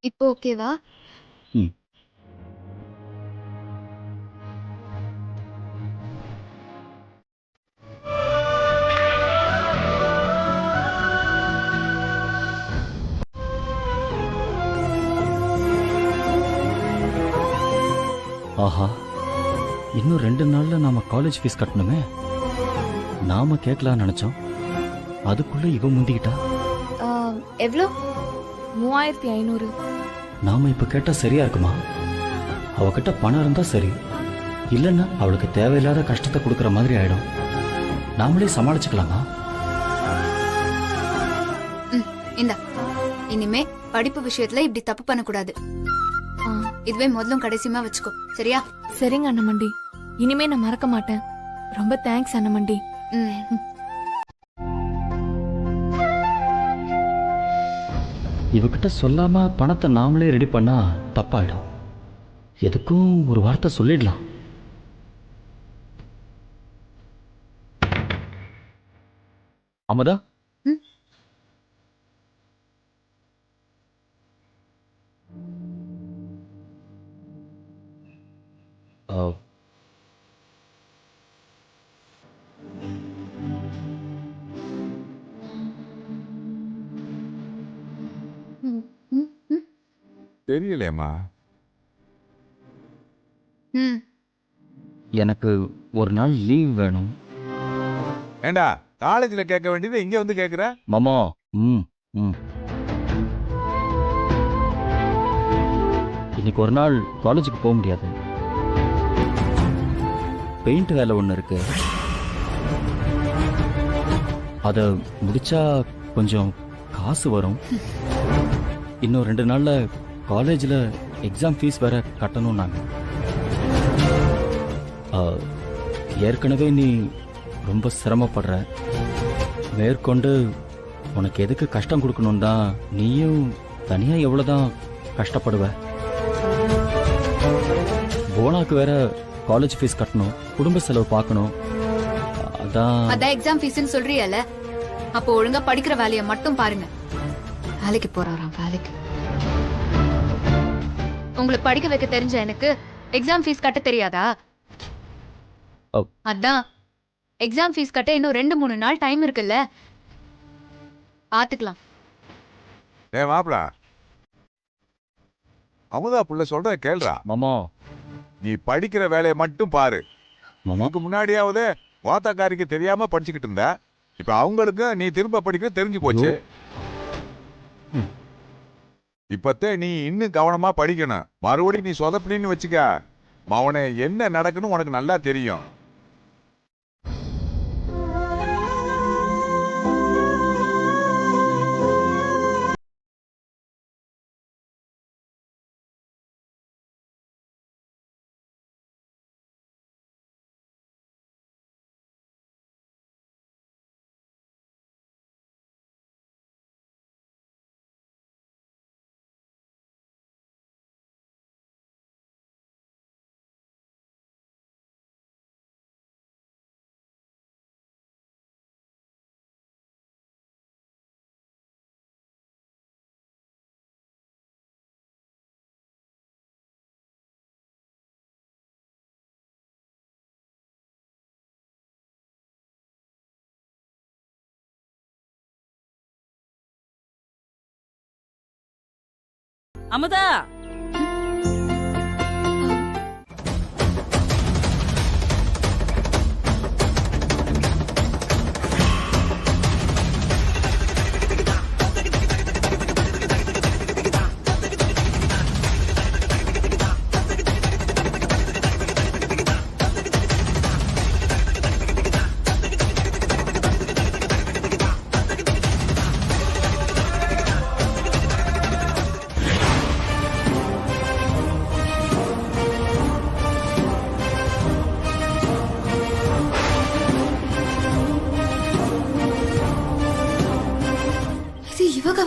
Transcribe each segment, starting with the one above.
இப்போ ஓகேவா? ம். ஆஹா, இன்னும் 2 நாள்ல நாம காலேஜ் ஃபீஸ் கட்டணுமே. நாம கேட்கலாம்னு நினைச்சோம், அதுக்குள்ள இவ முந்திக்கிட்டா. எவ்வளோ? 3500. நாம இப்ப கேட்டா சரியா இருக்குமா? அவகிட்ட பணம் இருந்தா சரி, இல்லைன்னா அவளுக்கு தேவையில்லாத கஷ்டத்தை கொடுக்கற மாதிரி ஆயிடும். நாமளே சமாளிச்சுக்கலாமா? இந்தா, இனிமே படிப்பு விஷயத்துல இப்படி தப்பு பண்ணக்கூடாது. இதுவே முதலும் கடைசியுமா வச்சுக்கோ, சரியா? சரிங்க அண்ணமண்டி, இனிமே நான் மறக்க மாட்டேன். ரொம்ப தேங்க்ஸ் அண்ணமண்டி. இவகிட்ட சொல்லாம பணத்தை நாமளே ரெடி பண்ணா தப்பாயிடும். எதுக்கும் ஒரு வார்த்தை சொல்லிடலாம். அமதா, தெரியலையம்மா. எனக்கு ஒரு நாள் லீவ் வேணும். ஏண்டா காலேஜ்ல கேட்க வேண்டியது இங்க வந்து கேக்குற? மாமா. ம் ம் இன்னைக்கு ஒரு நாள் காலேஜுக்கு போக முடியாது. பெயிண்ட் வேலை ஒன்று இருக்கு, அதை முடிச்சா கொஞ்சம் காசு வரும். இன்னும் 2 நாள்ல காலேஜில் எக்ஸாம் ஃபீஸ் வேற கட்டணும். நாங்கள் ஏற்கனவே நீ ரொம்ப சிரமப்படுற, மேற்கொண்டு உனக்கு எதுக்கு கஷ்டம் கொடுக்கணும் தான். நீயும் தனியா எவ்வளவுதான் கஷ்டப்படுவ. போனாக்கு வேற காலேஜ் ஃபீஸ் கட்டணும், குடும்ப செலவு பார்க்கணும். அதான் எக்ஸாம் ஃபீஸ்னு சொல்றியல, அப்போ ஒழுங்கா படிக்கிற வேலையை மட்டும் பாருங்க. வேலைக்கு போறாராம், வேலைக்கு. உங்களை படிக்க வைக்க தெரிஞ்ச எனக்கு எக்ஸாம் ஃபீஸ் கட்ட தெரியாதா? அதான் எக்ஸாம் ஃபீஸ் கட்ட இன்னும் 2-3 நாள் டைம் இருக்குல்ல, பாத்துக்கலாம். ஏ மாப்ள, அமுதா புள்ள சொல்ற கேள்றா. மாமா, நீ படிக்கிற வேலையை மட்டும் பாரு. மாமாக்கு முன்னாடியாவது வாத்தாக்காரிக்கு தெரியாம படிச்சுக்கிட்டு இருந்த, இப்ப அவங்களுக்கு நீ திரும்ப படிக்க தெரிஞ்சு போச்சு. இப்பத்தே நீ இன்னும் கவனமா படிக்கணும். மறுபடியும் நீ சொதப்பின்னு வச்சுக்க, அவனை என்ன நடக்குன்னு உனக்கு நல்லா தெரியும். அமுதா,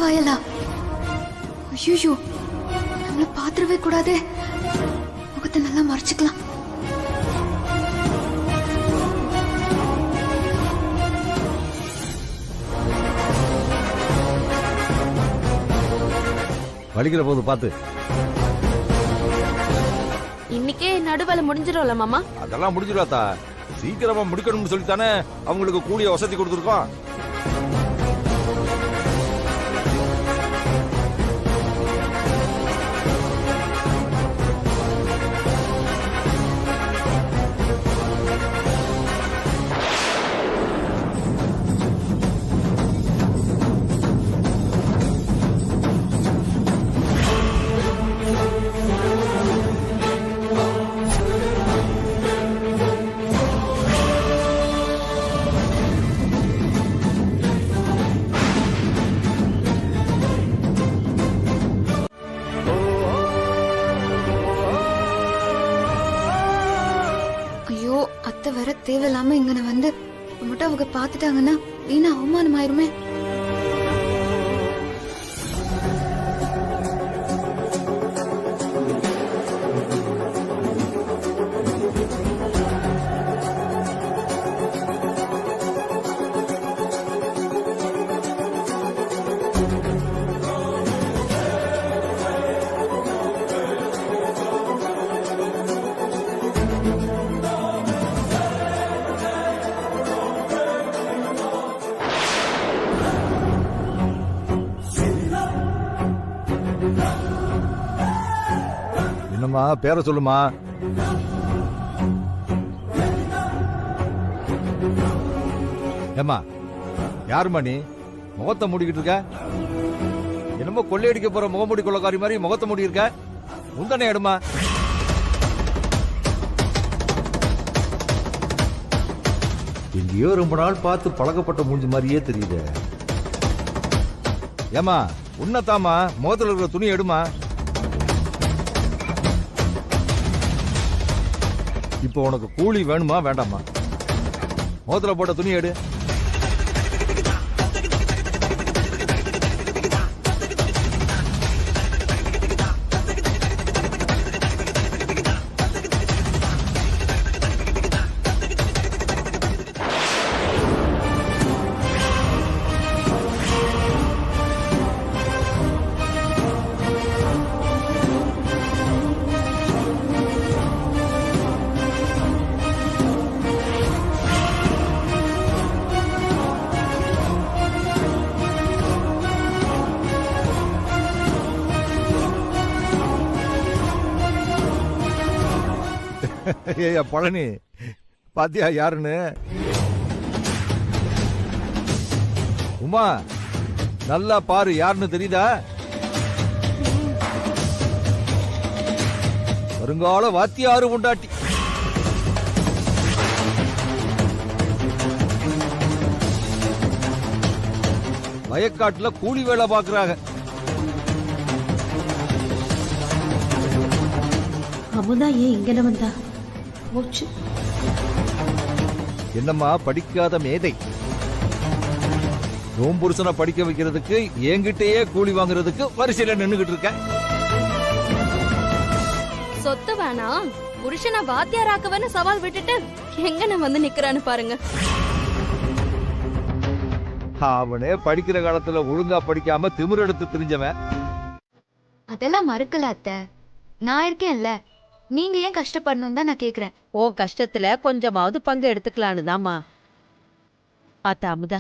வயலா? ஐயோ, நம்மள பாத்திரவே கூடாது. முகத்தை நல்லா மறைச்சுக்கலாம். வலிக்கிற போது பார்த்து. இன்னைக்கே நடுவேல முடிஞ்சிடும்ல மாமா? அதெல்லாம் முடிஞ்சிடாதா? சீக்கிரமா முடிக்கணும்னு சொல்லித்தானே அவங்களுக்கு கூலிய வசதி கொடுத்துருக்கோம். ஐயோ, அத்தை வர தேவையில்லாம இங்க வந்து மட்டும் அவங்க பாத்துட்டாங்கன்னா வீணா அவமானம் ஆயிருமே. என்னம்மா பேரை சொல்லுமா? ஏம்மா, யாருமா நீ? முகத்தை மூடிக்கிட்டு இருக்க? என்னமோ கொள்ளையடிக்க போற முகமூடி கொள்ளக்காரி மாதிரி முகத்தை மூடி இருக்க. உந்தனே எடுமா. எங்கேயோ ரொம்ப நாள் பார்த்து பழக்கப்பட்ட மூஞ்சி மாதிரியே தெரியுது. ஏமா, உன்னதாமா முகத்துல இருக்கிற துணி எடுமா. இப்போ உனக்கு கூலி வேணுமா வேண்டாமா? முகத்துல போட்ட துணி எடு. ஏயா பழனி, பாத்தியா யாருன்னு? உமா, நல்லா பாரு, யாருன்னு தெரியுதா? வருங்கால வாத்தியாரு உண்டாட்டி. வயக்காட்டுல கூலி வேலை பாக்குறாங்க. அமுதா ஏன் இங்கன வந்தா? போச்சு. என்னம்மா படிக்காத மேதை, ரோம் புருஷனை படிக்க வைக்கிறதுக்கு என்கிட்டயே கூலி வாங்குறதுக்கு வரிசையில நின்னுகிட்டு இருக்க. சொத்து வேணாம், புருஷனை வாத்தியாராக்குவேன்னு சவால் விட்டுட்டு எங்கன வந்து நிக்கிறான்னு பாருங்க. அவனே படிக்கிற காலத்துல ஒழுங்கா படிக்காம திமிரெடுத்து திரிஞ்சவன். அதெல்லாம் மறுக்கல அத்தை, நான் இருக்கேன்ல. நீங்க ஏன் கஷ்டப்படணும் தான் நான் கேக்குறேன். ஓ கஷ்டத்துல கொஞ்சமாவது பங்கு எடுத்துக்கலான்னு தாமா. ஆத்தா அமுதா,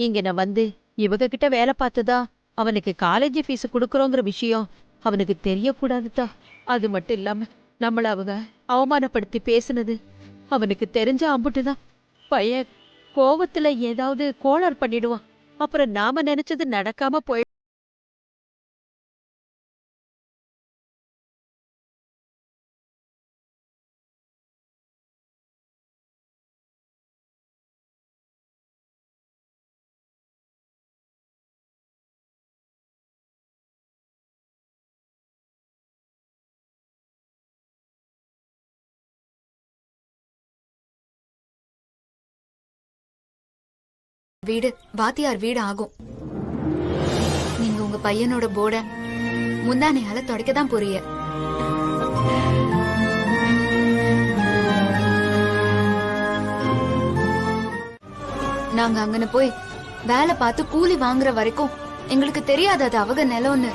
இங்க நான் வந்து இவங்க கிட்ட வேலை பார்த்ததா அவனுக்கு காலேஜ் ஃபீஸ் கொடுக்கறோங்கிற விஷயம் அவனுக்கு தெரியக்கூடாதுதா. அது மட்டும் இல்லாம நம்மள அவங்க அவமானப்படுத்தி பேசுனது அவனுக்கு தெரிஞ்ச அம்புட்டுதான். பையன் கோவத்துல ஏதாவது கோளாறு பண்ணிடுவான். அப்புறம் நாம நினைச்சது நடக்காம போய் வீடு வாத்தியார் வீடு ஆகும். பையனோட போர்ட முந்தானையால துடைக்க தான் போறிய. நாங்க அங்கன போய் வேலை பார்த்து கூலி வாங்குற வரைக்கும் எங்களுக்கு தெரியாது அது அவங்க நிலம்னு.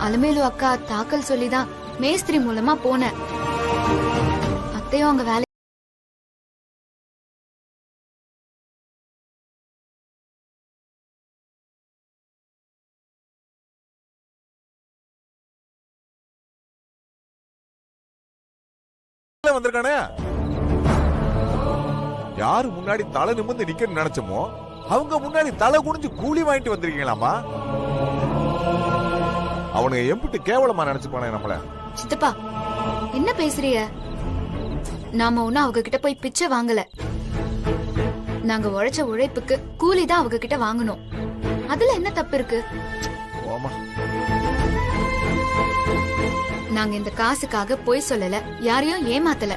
அலமேலு அக்கா தாக்கல் சொல்லிதான் மேஸ்திரி மூலமா போனேன். அத்தையும் அங்க வேலை வந்திருக்கானே. யாரு முன்னாடி தலை நிமிர்ந்து நிக்கன்னு நினைச்சோமோ அவங்க முன்னாடி தலை குனிஞ்சு கூலி வாங்கிட்டு வந்திருக்கீங்களாமா? அவனுங்க எம்பிட்டு கேவலமா நினைச்சுப்பானே நம்மள. சித்தப்பா என்ன பேசுறிய? நாம ஒன்னும் அவங்க கிட்ட போய் பிச்சை வாங்கல. நாங்க உழைச்ச உழைப்புக்கு கூலி தான் அவங்க கிட்ட வாங்கணும். அதுல என்ன தப்பு இருக்கு? நாங்க இந்த காசுக்காக பொய் சொல்லல, யாரையும் ஏமாத்தல.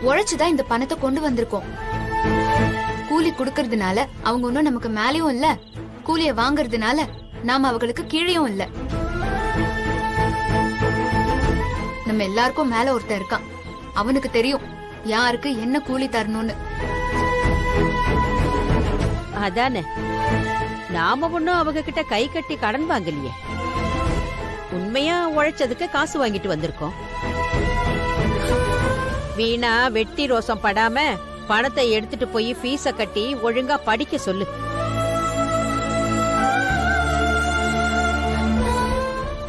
உழைச்சுதான் இந்த பணத்தை கொண்டு வந்திருக்கோம். கூலி குடுக்கறதுனால அவங்க ஒன்னும் நமக்கு மேலயும் இல்ல, கூலிய வாங்கறதுனால நாம அவங்களுக்கு கீழேயும் இல்ல. நம்ம எல்லாருக்கும் மேல ஒருத்தன் இருக்கான். அவனுக்கு தெரியும் யாருக்கு என்ன கூலி தரணும்னு. அதானே, நாம ஒண்ணும் அவங்க கிட்ட கை கட்டி கடன் வாங்கலையே. உண்மையா உழைச்சதுக்கு காசு வாங்கிட்டு வந்திருக்கோம். வீணா வெட்டி ரோசம் படாம பணத்தை எடுத்துட்டு போய் ஃபீஸ கட்டி ஒழுங்கா படிக்க சொல்லு.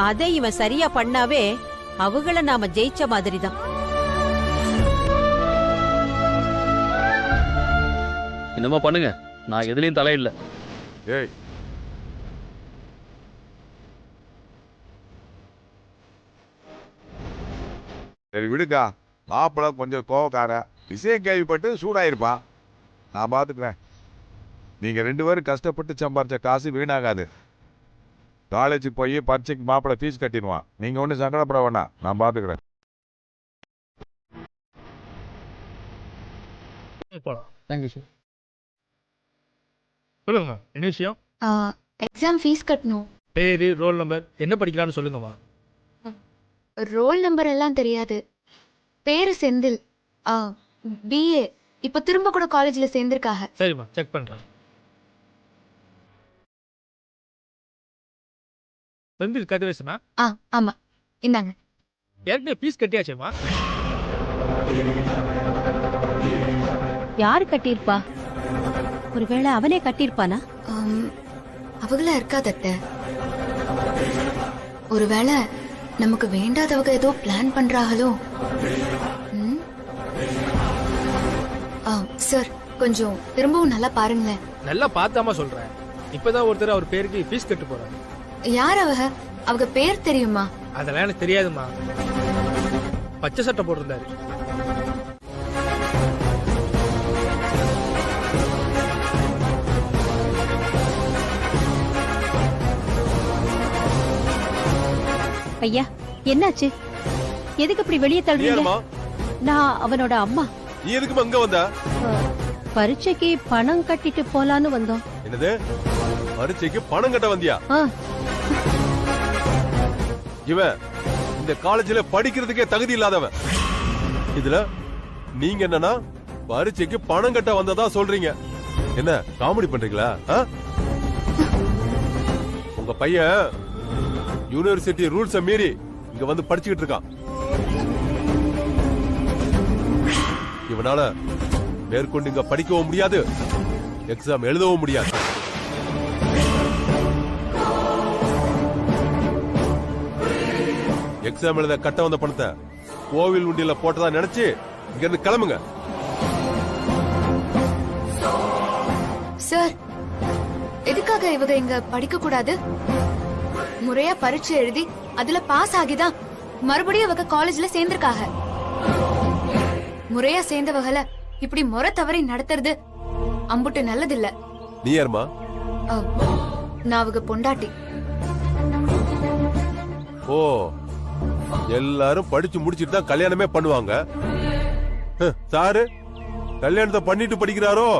அதை இவன் சரியா பண்ணாவே அவங்கள நாம ஜெயிச்ச மாதிரிதான். என்னமா பண்ணுங்க, நான் எதுலயும் தலையிடல. ஏய், சரி விடுக்கா. மாப்பிள்ள கொஞ்சம் கோவக்கார, விஷயம் கேள்விப்பட்டு சூடாயிருப்பான். நான் பாத்துக்கிறேன். நீங்க 2 பேரும் கஷ்டப்பட்டு சம்பாரிச்ச காசு வீணாகாது. காலேஜுக்கு போய் பரீட்சைக்கு மாப்பிள்ள ஃபீஸ் கட்டிடுவான். நீங்க ஒன்றும் சங்கடப்பட வேண்டாம், நான் பாத்துக்கிறேன். Thank you sir. சொல்லுங்க, என்ன விஷயம்? எக்ஸாம் ஃபீஸ் கட்டணும். பேரு, ரோல் நம்பர், என்ன படிக்கலாம்னு சொல்லுங்கம்மா. ரோல் நம்பர் எல்லாம் தெரியாது. பேரு செந்தில், BA. இப்ப திரும்ப கூட காலேஜ்ல சேர்ந்திருக்காங்க. சரிம்மா, செக் பண்றேன். செந்தில் கதிரேசனா? ஆமா, இந்தாங்க. ஏற்கனவே ஃபீஸ் கட்டியாச்சேம்மா. யாரு கட்டியிருப்பா? ஒருவேளை அவனே கட்டியிருப்பானா? அவங்கள இருக்காதத்த. ஒருவேளை நமக்கு வேண்டாதவங்க ஏதோ பிளான் பண்றாங்களோ. சார், கொஞ்சம் திரும்பவும் நல்லா பாருங்களேன். நல்லா பார்த்தாமா சொல்றேன். இப்பதான் ஒருத்தர் அவர் பேருக்கு ஃபீஸ் கட்டு போறாரு. யார் அவங்க பேர் தெரியுமா? அதெல்லாம் எனக்கு தெரியாதுமா. பச்சை சட்டை போட்டிருந்தாரு. ஐயா, என்னாச்சு? எதுக்கு இப்படி வெளியே தள்ளுறீங்க? நான் அவனோட அம்மா. நீ எதுக்கு அங்க வந்த? பரீட்சைக்கு பணம் கட்டிட்டு போலான்னு வந்தோம். என்னது? பரீட்சைக்கு பணம் கட்ட வந்தியா? இவன் இந்த காலேஜ்ல படிக்கிறதுக்கே தகுதி இல்லாதவன். இதுல நீங்க என்னன்னா பரீட்சைக்கு பணம் கட்ட வந்ததா சொல்றீங்க. என்ன காமெடி பண்றீங்களா? உங்க பையன் யூனிவர்சிட்டி ரூல்ஸ மீறி இங்க வந்து படிச்சுக்கிட்டு இருக்கான். இவனால மேற்கொண்டு இங்க படிக்கவும் முடியாது, எக்ஸாம் எழுதவும் முடியாது. எக்ஸாம் எழுத கட்ட வந்த பணத்தை கோவில் உண்டியில போட்டதா நினைச்சு இங்க இருந்து கிளம்புங்க. சார், எதுக்காக இவங்க இங்க படிக்க கூடாது? முறையா பரீட்சை எழுதி அதுல பாஸ் ஆகிதான் மறுபடியும் அவங்க காலேஜ்ல சேர்ந்திருக்காங்க. முறையா சேர்ந்தவங்கள இப்படி முறை தவறி நடத்துறது அம்புட்டு நல்லதில்ல. நீ யாருமா? நான் அவங்க பொண்டாட்டி. ஓ, எல்லாரும் படிச்சு முடிச்சிட்டு தான் கல்யாணமே பண்ணுவாங்க. சாரு கல்யாணத்தை பண்ணிட்டு படிக்கிறாரோ?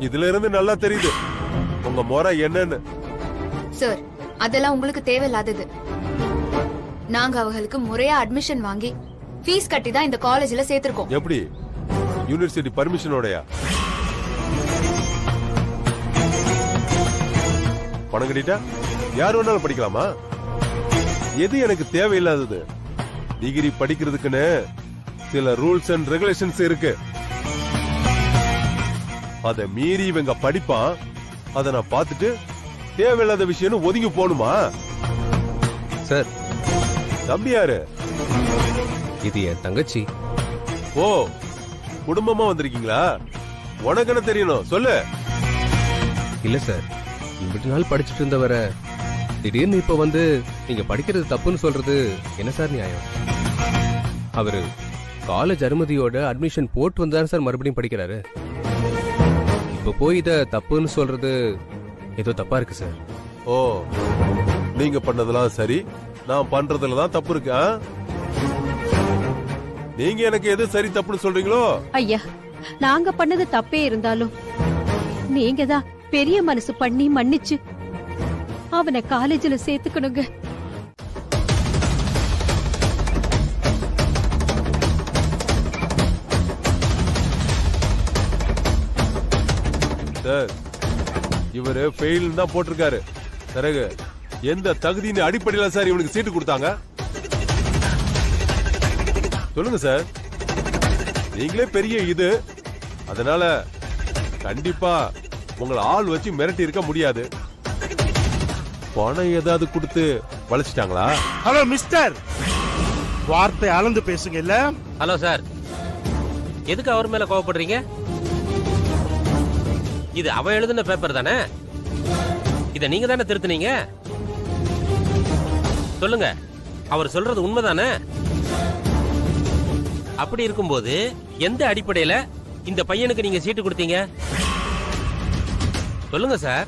இதுல இருந்து நல்லா தெரியுது உங்க முறை என்னன்னு. சார் அதெல்லாம் உங்களுக்கு தேவையில்லாதது. நாங்க அவங்களுக்கு முறையா அட்மிஷன் வாங்கி ஃபீஸ் கட்டி தான் இந்த காலேஜ்ல சேர்த்திருக்கோம். எப்படி? யூனிவர்சிட்டி பர்மிஷனோடயா? பணம் கட்டிட்டா யார் வேணாலும் படிக்கலாமா? எது எனக்கு தேவையில்லாதது? டிகிரி படிக்கிறதுக்குன்னு சில ரூல்ஸ் அண்ட் ரெகுலேஷன்ஸ் இருக்கு. அத மீறி இவங்க படிப்பான். அத நான் பார்த்துட்டு தேவையில்லாத விஷயம் ஒதுங்கி போணுமா? சார், தம்பி யாரு? இது என் தங்கச்சி. ஓ, குடும்பமா வந்திருக்கீங்களா? உனக்கு என்ன தெரியணும் சொல்லு. இல்ல சார், இவ்வளவு நாள் படிச்சுட்டு இருந்தவர திடீர்னு இப்ப வந்து நீங்க படிக்கிறது தப்புன்னு சொல்றது என்ன சார் நியாயம்? அவரு காலேஜ் அனுமதியோட அட்மிஷன் போட்டு வந்தாரு சார் மறுபடியும் படிக்கிறாரு. இப்ப போய் இத தப்புன்னு சொல்றது ஏதோ தப்பா இருக்கு சார். ஓ, நீங்க பண்ணதெல்லாம் சரி, நான் பண்றதுல தான் தப்பு இருக்கு. நீங்க எனக்கு எது சரி தப்புன்னு சொல்றீங்களோ? ஐயா, நாங்க பண்ணது தப்பே இருந்தாலும் நீங்க தான் பெரிய மனசு பண்ணி மன்னிச்சு அவனை காலேஜ்ல சேர்த்துக்கணுங்க. சார், இவரு ஃபெயில் தான் போட்டிருக்காரு. பிறகு எந்த தகுதியின் அடிப்படையில சார் இவனுக்கு சீட்டு கொடுத்தாங்க? சொல்லுங்க சார். நீங்களே பெரிய இது, அதனால கண்டிப்பா உங்களை ஆள் வச்சு மிரட்டி இருக்க முடியாது. பணம் ஏதாவது கொடுத்து வளைச்சிட்டாங்களா? ஹலோ மிஸ்டர், வார்த்தை அளந்து பேசுங்க. இல்ல ஹலோ சார், எதுக்கு அவர் மேல கோவப்படுறீங்க? இது அவ எழுதின பேப்பர் தானே, இத நீங்க தானே திருத்துனீங்க. சொல்லுங்க, அவர் சொல்றது உண்மைதானே? அப்படி இருக்கும்போது எந்த அடிப்படையில இந்த பையனுக்கு நீங்க சீட்டு கொடுத்தீங்க? சொல்லுங்க சார்.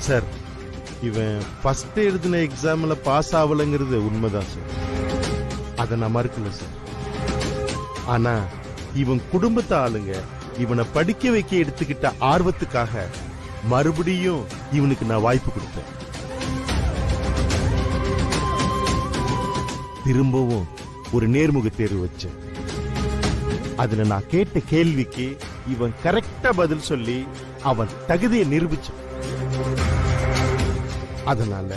சார், இவன் ஃபர்ஸ்ட் எழுதின எக்ஸாம்ல பாஸ் ஆகலங்கிறது உண்மைதான் சார். அதை நான் மறுக்கல சார். ஆனா இவன் குடும்பத்தை ஆளுங்க இவனை படிக்க வைக்க எடுத்துக்கிட்ட ஆர்வத்துக்காக மறுபடியும் இவனுக்கு நான் வாய்ப்பு கொடுத்தேன். திரும்பவும் ஒரு நேர்முக தேர்வு வச்சேன். அதுல நான் கேட்ட கேள்விக்கு இவன் கரெக்டா பதில் சொல்லி அவன் தகுதியை நிரூபிச்சான். அதனால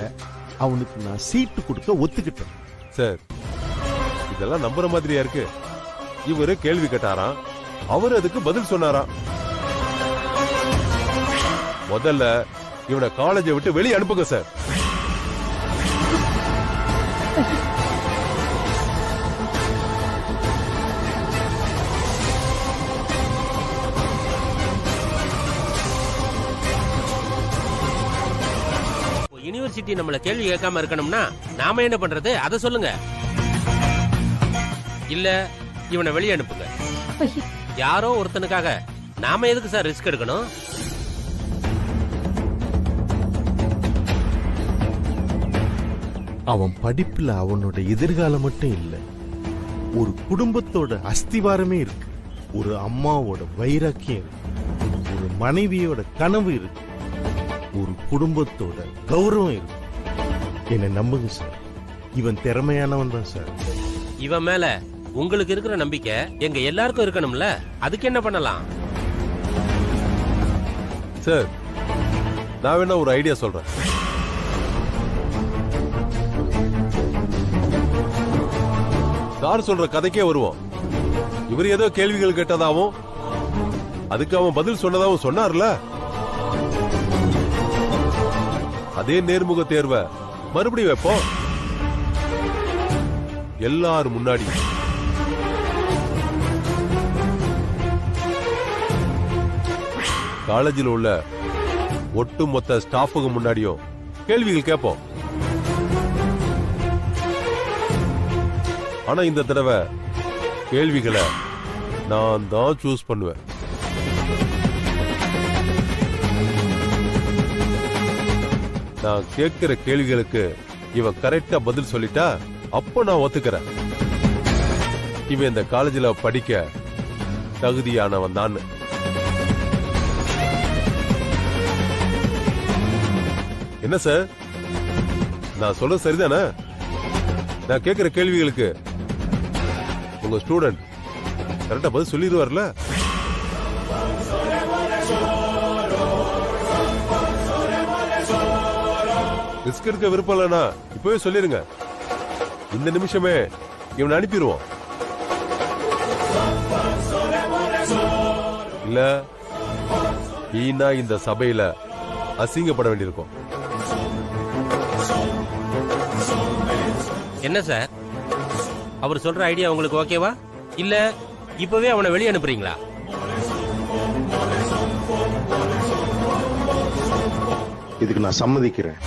அவனுக்கு நான் சீட்டு கொடுக்க ஒத்துக்கிட்டேன். சார், இதெல்லாம் நம்புற மாதிரியா இருக்கு? இவரு கேள்வி கேட்டாராம், அவரு அதுக்கு பதில் சொன்னாராம். முதல்ல இவனை காலேஜை விட்டு வெளியே அனுப்புங்க சார். யூனிவர்சிட்டி நம்மள கேள்வி கேட்காம இருக்கணும்னா நாம என்ன பண்றது? அத சொல்லுங்க. இல்ல இவனை வெளியே அனுப்புங்க. யாரோ ஒருத்தனுக்காக நாம எதுக்கு சார் ரிஸ்க் எடுக்கணும்? அவன் படிப்புல அவனோட எதிர்காலம் மட்டும் இல்ல, ஒரு குடும்பத்தோட அஸ்திவாரமே இருக்கு. ஒரு அம்மாவோட வைராக்கியம் இருக்கு, ஒரு மனைவியோட கனவு இருக்கு, ஒரு குடும்பத்தோட கௌரவம் இருக்கு. என்ன நம்புங்க சார், இவன் திறமையானவன் தான் சார். இவன் மேல உங்களுக்கு இருக்கிற நம்பிக்கை எங்க எல்லாருக்கும் இருக்கணும்ல, அதுக்கு என்ன பண்ணலாம்? சார், நான் வேணா ஒரு ஐடியா சொல்றேன். சார் சொல்ற கதைக்கே வருவோம். இவர் ஏதோ கேள்விகள் கேட்டதாவும் அதுக்கு அவன் பதில் சொன்னதாவும் சொன்னார்ல, அதே நேர்முக தேர்வை மறுபடியும் வைப்போம். எல்லாரும் முன்னாடி காலேஜில் உள்ள ஒட்டுமொத்த ஸ்டாஃபுக்கு முன்னாடியும் கேள்விகள் கேட்போம். ஆனா இந்த தடவை கேள்விகளை நான் தான் சூஸ் பண்ணுவேன். நான் கேட்கிற கேள்விகளுக்கு இவன் கரெக்டா பதில் சொல்லிட்டா அப்ப நான் ஒத்துக்கிறேன் இவன் இந்த காலேஜ்ல படிக்க தகுதியானவன் தான். என்ன சார், நான் சொல்றது சரிதானே? நான் கேட்கிற கேள்விகளுக்கு உங்க ஸ்டூடெண்ட் கரெக்டா பதில் சொல்லிடுவார்ல? ரிஸ்க் எடுக்க விருப்பம் இல்லைன்னா இப்பவே சொல்லிருங்க. இந்த நிமிஷமே இவனை அனுப்பிடுவோம். இல்ல வீணா இந்த சபையில அசிங்கப்பட வேண்டியிருக்கும். என்ன சார், அவர் சொல்ற ஐடியா உங்களுக்கு ஓகேவா? இல்ல இப்பவே அவனை வெளியே அனுப்புறீங்களா? இதுக்கு நான் சம்மதிக்கிறேன்.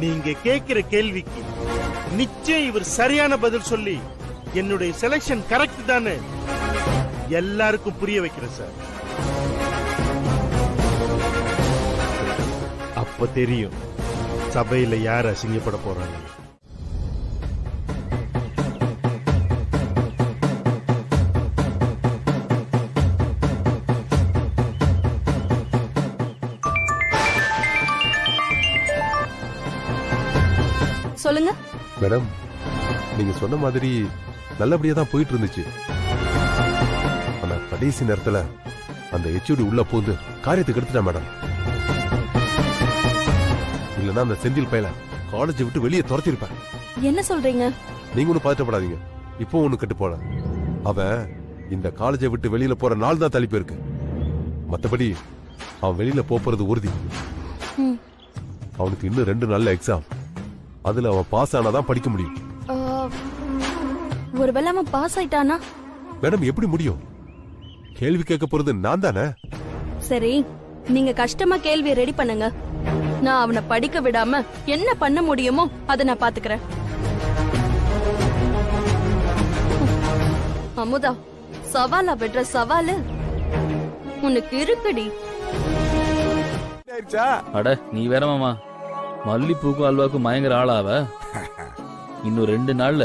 நீங்க கேட்கிற கேள்விக்கு நிச்சயம் இவர் சரியான பதில் சொல்லி என்னுடைய செலக்ஷன் கரெக்ட் தானே எல்லாருக்கும் புரிய வைக்கிறேன் சார். அப்ப தெரியும் சபையில யார் அசிங்கப்பட போறாங்க. சொல்லுங்க மேடம், நீங்க சொன்ன மாதிரி நல்லபடியா தான் போயிட்டு இருந்துச்சு. ஆனா கடைசி நேரத்துல அந்த HOD உள்ள போந்து காரியத்துக்கு எடுத்துட்டா மேடம். இல்லன்னா அந்த செந்தில் பையல காலேஜ் விட்டு வெளியே துரத்திருப்பேன். என்ன சொல்றீங்க? நீங்க ஒண்ணு பதட்டப்படாதீங்க. இப்போ ஒண்ணு கட்டு போல அவன் இந்த காலேஜை விட்டு வெளியில போற நாள் தான் தள்ளி போயிருக்கு. மத்தபடி அவன் வெளியில போறது உறுதி. அவனுக்கு இன்னும் 2 நாள்ல எக்ஸாம். அதுல அவன் பாஸ் ஆனாதான் படிக்க முடியும். ஒருவேளை அவன் பாஸ் ஆயிட்டானா? மேடம், எப்படி முடியும்? கேள்வி கேட்க போறது நான் தானே. சரி, நீங்க கஷ்டமா கேள்வி ரெடி பண்ணுங்க. நான் அவனை படிக்க விடாம என்ன பண்ண முடியுமோ அதை நான் பாத்துக்கிறேன். அமுதா, சவாலா விடுற சவாலு உனக்கு இருக்குடி. அட நீ வேற மாமா, மல்லிப்பூக்கும் அல்வாக்கும் மயங்கர ஆளாவ. இன்னும் 2 நாள்ல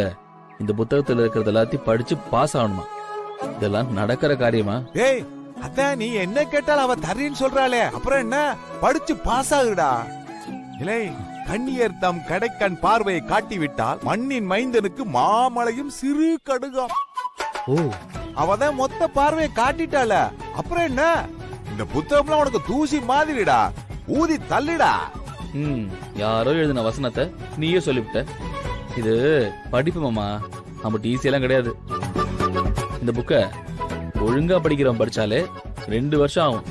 இந்த புத்தகத்துல இருக்கிறது எல்லாத்தையும் படிச்சு பாஸ் ஆகணுமா? இதெல்லாம் நடக்கிற காரியமா? ஏய், அதான் நீ என்ன கேட்டாலும் அவ தரேன்னு சொல்றாளே, அப்புறம் என்ன? படிச்சு பாஸ் ஆகுடா. இல்லை, கண்ணியர் தம் கடைக்கண் பார்வையை காட்டிவிட்டால் மண்ணின் மைந்தனுக்கு மாமலையும் சிறு கடுகாம். ஓ, அவதான் மொத்த பார்வையை காட்டிட்டால, அப்புறம் என்ன? இந்த புத்தகம்லாம் உனக்கு தூசி மாதிரிடா, ஊதி தள்ளிடா. யாரோ எழுதின வசனத்தை நீயே சொல்லிவிட்ட. இது படிப்பு மாமா, நம்ம ஈஸியெல்லாம் கிடையாது. இந்த புக்க ஒழுங்கா படிக்கிறவன் படிச்சாலே 2 வருஷம் ஆகும்.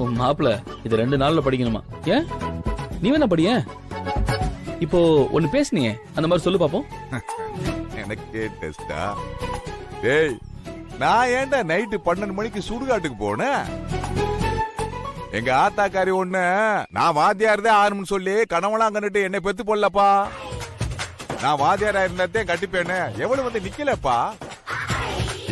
உன் மாப்பிள்ள இது 2 நாள்ல படிக்கணுமா? ஏன் நீ வேணா படிய. இப்போ ஒன்னு பேசுனியே, அந்த மாதிரி சொல்லு பாப்போம். எனக்கே டெஸ்டா? ஏய், நான் ஏன்டா நைட்டு 12 மணிக்கு சுடுகாட்டுக்கு போனேன்? எங்க ஆத்தாக்காரி ஒண்ணு நான் வாத்தியார்தான் ஆரம்பம் சொல்லி கணவனா கண்டுட்டு என்னை பெத்து போடலப்பா. நான் வாத்தியாரா இருந்ததே கட்டிப்பேன்னு எவ்வளவு வந்து நிக்கலப்பா.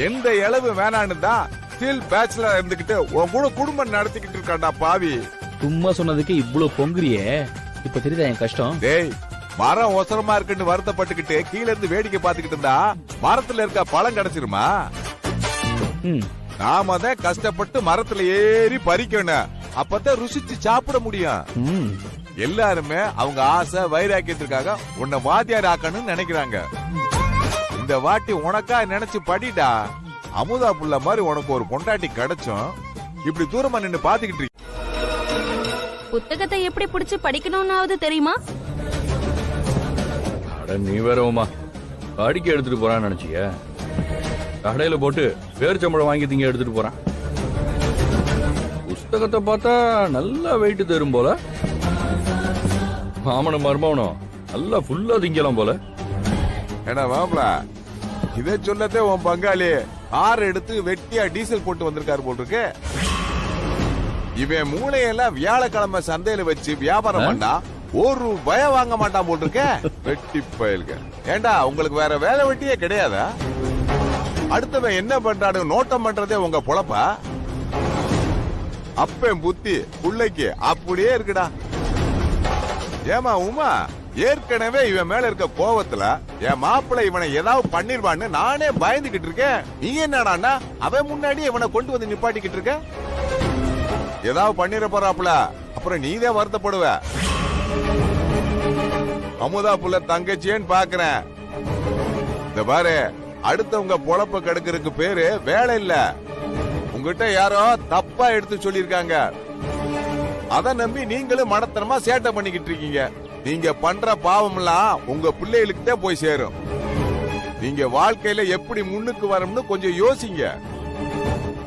எந்த இளவு வேணான்னு தான் ஸ்டில் பேச்சுலர் இருந்துகிட்டு உன் கூட குடும்பம் நடத்திக்கிட்டு இருக்காண்டா பாவி. சும்மா சொன்னதுக்கு இவ்வளவு பொங்குறியே, இப்ப தெரியுதா என் கஷ்டம்? டேய், மரம் ஒசரமா இருக்குன்னு வருத்தப்பட்டுக்கிட்டு கீழ இருந்து வேடிக்கை பார்த்துக்கிட்டு இருந்தா மரத்துல இருக்க பழம் கிடைச்சிருமா? நாம தான் கஷ்டப்பட்டு மரத்துல ஏறி பறிக்கணும், அப்பதான் ருசிச்சு சாப்பிட முடியும். எல்லாருமே அவங்க ஆசை வைராக்கியத்திற்காக உன்னை வாத்தியார் ஆக்கணும்னு நினைக்கிறாங்க. இந்த வாட்டி உனக்கா நினைச்சு படிடா. அமுதா புள்ள மாதிரி உனக்கு ஒரு பொண்டாட்டி கிடைச்சும் இப்படி தூரமா நின்னு பாத்துக்கிட்டு இருக்க. புத்தகத்தை எப்படி பிடிச்சு படிக்கணும்னாவது தெரியுமா? நீ வேறவுமா படிக்க எடுத்துட்டு போறான்னு நினைச்சிய? கடையில போட்டு பேரிச்சம்பழம் வாங்கி திங்க எடுத்துட்டு போறான். புஸ்தகத்தை பார்த்தா நல்லா வெயிட் தரும் போல. மாமனும் மருமவனும் நல்லா ஃபுல்லா திங்கலாம் போல. ஏன்னா மாப்பிள, இதே சொல்லத்தே உன் பங்காளி ஆறு எடுத்து வெட்டியா டீசல் போட்டு வந்திருக்காரு போல் இருக்கு. இவன் மூளையெல்லாம் வியாழக்கிழமை சந்தையில வச்சு வியாபாரம் பண்ணா ₹1 வாங்க மாட்டான் போல் இருக்க. வெட்டி பயல்க. ஏண்டா, உங்களுக்கு வேற வேலை வெட்டியே கிடையாதா? அடுத்தவன் என்ன பண்றானு நோட்டம் பண்றதே உங்க பொழப்பா? அப்பன் புத்தி பிள்ளைக்கு அப்படியே இருக்குடா. ஏமா உமா, ஏற்கனவே இவன் மேல இருக்க கோவத்துல என் மாப்பிள்ளை இவனை ஏதாவது பண்ணிருவான்னு நானே பயந்துகிட்டு இருக்கேன். நீ என்னடான்னா அவன் முன்னாடி இவனை கொண்டு வந்து நிப்பாட்டிக்கிட்டு இருக்க. ஏதாவது பண்ணிட போறாப்புல, அப்புறம் நீதான் வருத்தப்படுவ. அமுதா புள்ள தங்கச்சியேன்னு பாக்குறேன். இந்த பாரு, அடுத்தவங்க பொழப்ப கெடுக்கிறதுக்கு பேரு வேலை இல்ல. உங்ககிட்ட யாரோ தப்பா எடுத்து சொல்லிருக்காங்க, அத நம்பி நீங்களும் மடத்தனமா சேட்டை பண்ணிக்கிட்டு இருக்கீங்க. நீங்க பண்ற பாவம்லாம் உங்க பிள்ளைகளுக்கு தான் போய் சேரும். நீங்க வாழ்க்கையில எப்படி முன்னுக்கு வரும்னு கொஞ்சம் யோசிங்க.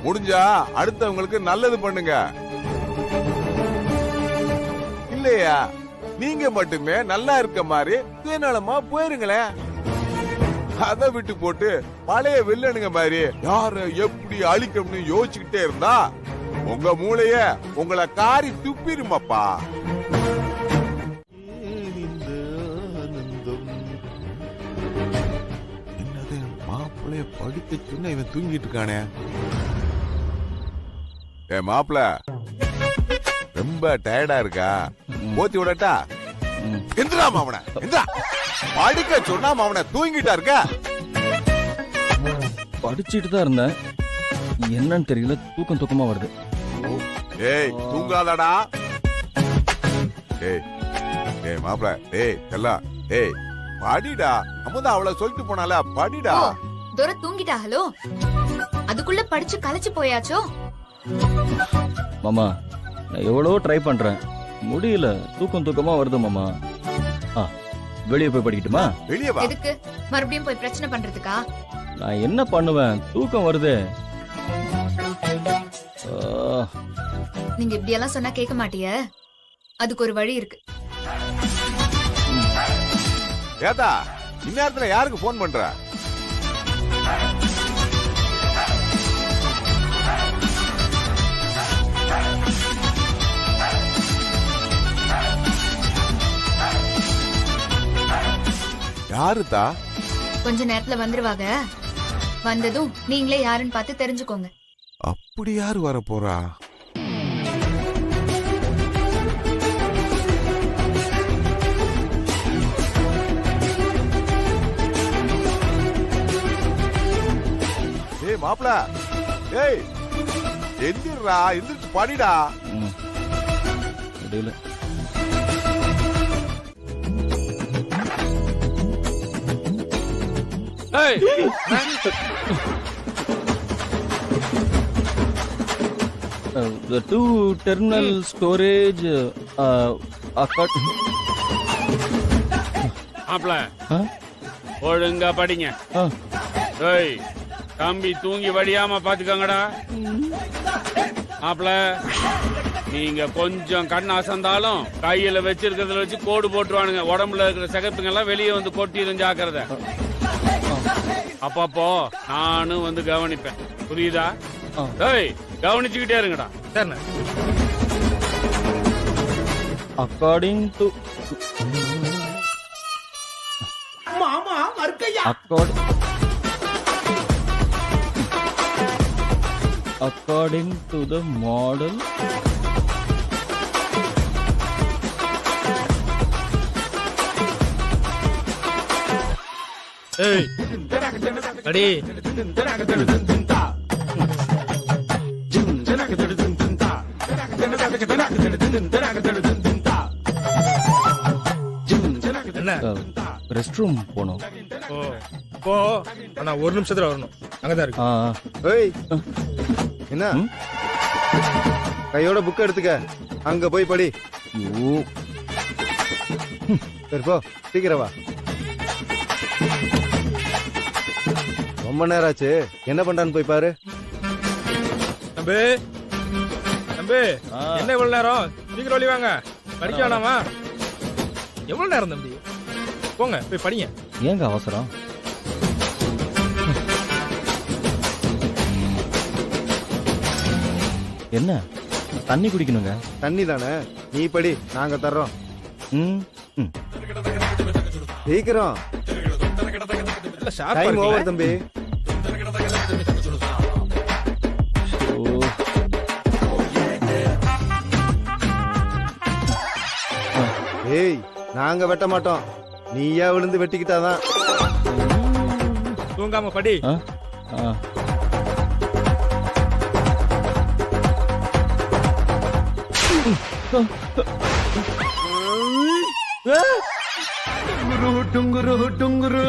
முடிஞ்சா அடுத்தவங்களுக்கு நல்லது பண்ணுங்க. இல்லையா நீங்க மட்டுமே நல்லா இருக்க மாதிரி சுயநலமா போயிருங்களேன். அதை விட்டு போட்டு பழைய வில்லனுங்க மாதிரி யார எப்படி அழிக்கணும்னு யோசிச்சுக்கிட்டே இருந்தா உங்க மூளைய உங்களை காரி துப்பிருமாப்பா. என்னது மாப்பிள்ளைய படிக்க சொன்ன இவன் தூங்கிட்டு இருக்கானே. ஏ மாப்பிள்ள, ரொம்ப டயர்டா இருக்கா? போத்தி விடட்டா? எந்திரா மாவன, எந்திரா. படிக்க சொன்னா மாவன தூங்கிட்டா இருக்க. படிச்சுட்டு தான் இருந்தேன், என்னன்னு தெரியல, தூக்கமா வருது. ஏய் தூங்காதடா. ஏய் ஏய் மாப்பிள்ள, ஏய் எல்லாம் ஏய் படிடா. அமுதா அவளை சொல்லிட்டு போனால படிடா. தூர தூங்கிட்டா? ஹலோ, அதுக்குள்ள படிச்சு கலைச்சு போயாச்சோ? மாமா, நான் எவ்வளவோ ட்ரை பண்றேன், முடியல. தூக்கமா வருது மாமா. வெளியே போய் படிக்கட்டுமா? வெளியே வா. எதுக்கு மறுபடியும் போய் பிரச்சனை பண்றதுக்கா? நான் என்ன பண்ணுவேன், தூக்கம் வருது. நீங்க இப்படி எல்லாம் சொன்னா கேட்க மாட்டிய. அதுக்கு ஒரு வழி இருக்கு. ஏதா இந்நேரத்துல யாருக்கு போன் பண்ற? யாருதா? கொஞ்ச நேரத்துல வந்துருவாங்க. வந்ததும் நீங்களே யாருன்னு பார்த்து தெரிஞ்சுக்கோங்க. அப்படி யாரு வர போறா? ஏய் மாப்ள, ஏய் எந்திரா, எந்திரிச்சு படிடா. முடியல. Hey! The two terminal storage மாப்ள, ஒழுங்கா படிங்க. ஏய் தம்பி, தூங்கி வடியாம பாத்துக்கங்கடா. மாப்ள, நீங்க கொஞ்சம் கண் அசந்தாலும் கையில வச்சிருக்கிறதுல வச்சு கோடு போட்டுருவானுங்க. உடம்புல இருக்கிற சிகப்புங்க எல்லாம் வெளியே வந்து கொட்டிடும், ஜாக்கிரதை. அப்பப்போ நானும் வந்து கவனிப்பேன், புரியுதா? ஏய் கவனிச்சுக்கிட்டே இருங்கடா. சரிண்ணே. அக்கார்டிங் டு மாமா மர்க்கையா, அக்கார்டிங் டு த மாடல் ஏய் அடி என்ன? ரெஸ்ட் ரூம் போனோம். ஓ போ, ஆனா ஒரு நிமிஷத்துல வரணும். அங்கதான் இருக்கு. ஏய் என்ன, கையோட புக் எடுத்துக்க, அங்க போய் படி. சரி போ, சீக்கிரம் வா. ரொம்ப நேரம் ஆச்சு, என்ன பண்றான்னு போய் பாரு. தம்பி தம்பி, என்ன இவ்வளவு நேரம்? சீக்கிரம் வழி வாங்க, படிக்க வேணாமா? எவ்வளவு நேரம் தம்பி? போங்க போய் படிங்க. ஏங்க அவசரம்? என்ன தண்ணி குடிக்கணுங்க? தண்ணி தானே, நீ படி, நாங்க தர்றோம். சீக்கிரம், டைம் ஓவர் தம்பி. ஏய் நாங்க வெட்ட மாட்டோம், நீயா விழுந்து வெட்டிக்கிட்டாதான். தூங்காம படி. டுங்குரு டுங்குரு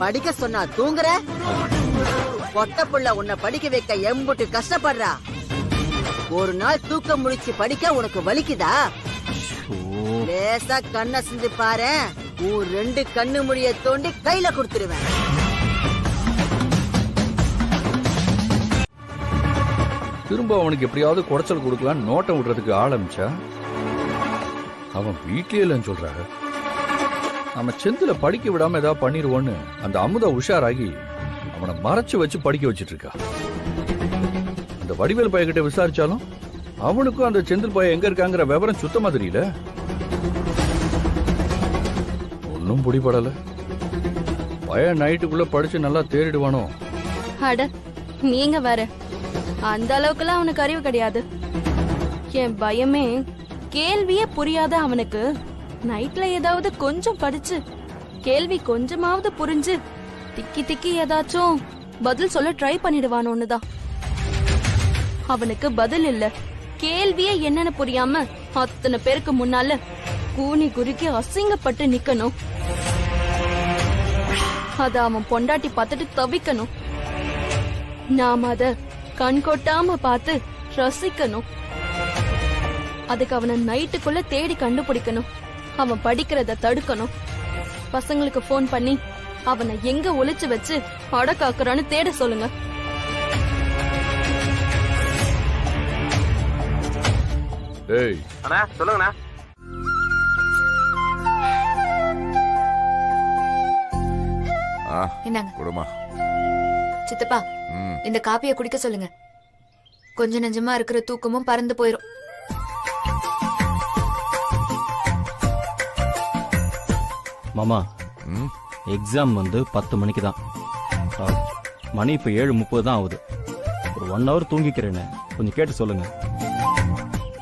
படிக்க சொன்னா தூங்குற? பொட்ட புள்ள உன்னை படிக்க வைக்க எம்புட்டு கஷ்டப்படுறா. ஒரு நாள் தூக்கம் முடிச்சு படிக்க உனக்கு வலிக்குதா? லேசா கண்ணை சிந்து பாரு, உன் 2 கண்ணு முடிய தோண்டி கையில கொடுத்துருவேன். திரும்ப அவனுக்கு எப்படியாவது குடைச்சல் கொடுக்கலான்னு நோட்டம் விடுறதுக்கு ஆரம்பிச்சா அவன் வீட்லயே இல்லைன்னு சொல்றாரு. நம்ம செந்தில படிக்க விடாம ஏதாவது பண்ணிடுவோன்னு அந்த அமுதா உஷாராகி அவனை மறைச்சு வச்சு படிக்க வச்சிட்டு இருக்கா. அந்த வடிவேல் பையன்கிட்ட விசாரிச்சாலும் அவனுக்கும் அந்த செந்தில் பையன் எங்க இருக்காங்கிற விவரம் சுத்தமா தெரியல. ஒன்னும் பிடிபடல. பையன் நைட்டுக்குள்ள படிச்சு நல்லா தேறிடுவானோ. அட நீங்க வேற, அந்த அளவுக்குலாம் அவனுக்கு அறிவு கிடையாது. என் பயமே கேள்வியே புரியாத அவனுக்கு நைட்ல ஏதாவது கொஞ்சம் படிச்சு கேள்வி கொஞ்சமாவது புரிஞ்சு திக்கி திக்கி ஏதாச்சும் பதில் சொல்ல ட்ரை பண்ணிடுவானோன்னுதான். அவனுக்கு பதில் இல்ல, கேள்வியே என்னன்னு புரியாம அத்தனை பேருக்கு முன்னால கூனி குறுக்கி அசிங்கப்பட்டு நிக்கணும். அத அவன் பொண்டாட்டி பார்த்துட்டு தவிக்கணும். நாம அத கண் கொட்டாம பார்த்து ரசிக்கணும். அதுக்கு அவனை நைட்டுக்குள்ள தேடி கண்டுபிடிக்கணும். அவன் படிக்கிறத தடுக்கணும். பசங்களுக்கு போன் பண்ணி அவனை எங்க ஒளிச்சு வச்சு அடக்காக்குறான்னு தேட சொல்லுங்க. ஏய் அண்ணா சொல்லுங்கண்ணா. என்னங்க குடுமா சித்தப்பா, இந்த காப்பியை குடிக்க சொல்லுங்க. கொஞ்ச நெஞ்சமா இருக்கிற தூக்கமும் பறந்து போயிரும். மாமா, எக்ஸாம் வந்து 10 மணிக்கு தான். மணி இப்போ 7:30 தான் ஆகுது. ஒரு 1 hour தூங்கிக்கிறேன்னு கொஞ்சம் கேட்டு சொல்லுங்க.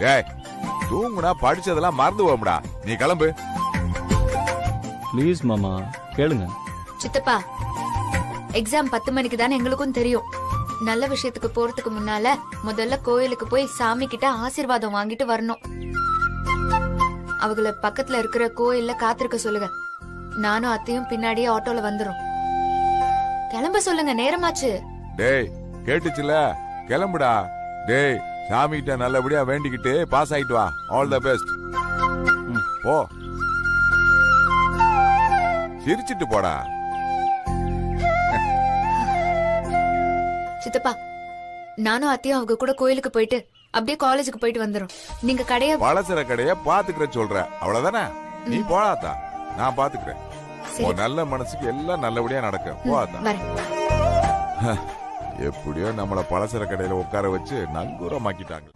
டேய், தூங்குனா படிச்சதெல்லாம் மறந்து போகும்டா. நீ கிளம்பு. ப்ளீஸ் மாமா, கேளுங்க. சித்தப்பா, எக்ஸாம் 10 மணிக்கு தானே எங்களுக்கும் தெரியும். நல்ல விஷயத்துக்கு போறதுக்கு முன்னால முதல்ல கோயிலுக்கு போய் சாமி கிட்ட ஆசீர்வாதம் வாங்கிட்டு வரணும். அவங்கள பக்கத்துல இருக்கிற கோயில்ல காத்திருக்க சொல்லுங்க. நானும் அத்தையும் பின்னாடியே ஆட்டோல வந்துரும். கிளம்ப சொல்லுங்க, நேரமாச்சு. டேய், கேட்டுச்சுல, கிளம்புடா. டேய், சாமி கிட்ட நல்லபடியா வேண்டிக்கிட்டு பாஸ் ஆயிட்டு வா. All the best. போ, சிரிச்சிட்டு போடா. சித்தப்பா, நானும் அத்தையும் அவங்க கூட கோயிலுக்கு போயிட்டு அப்படியே காலேஜுக்கு போயிட்டு வந்துரும். நீங்க கடைய பலசர கடைய பாத்துக்கிற சொல்ற, அவ்வளவுதானே? நீ போடாதா, நான் பாத்துக்கிறேன். நல்ல மனசுக்கு எல்லாம் நல்லபடியா நடக்கும். போடாதா. எப்படியோ நம்மள பலசர கடையில உட்கார வச்சு நங்கூரமாக்கிட்டாங்க.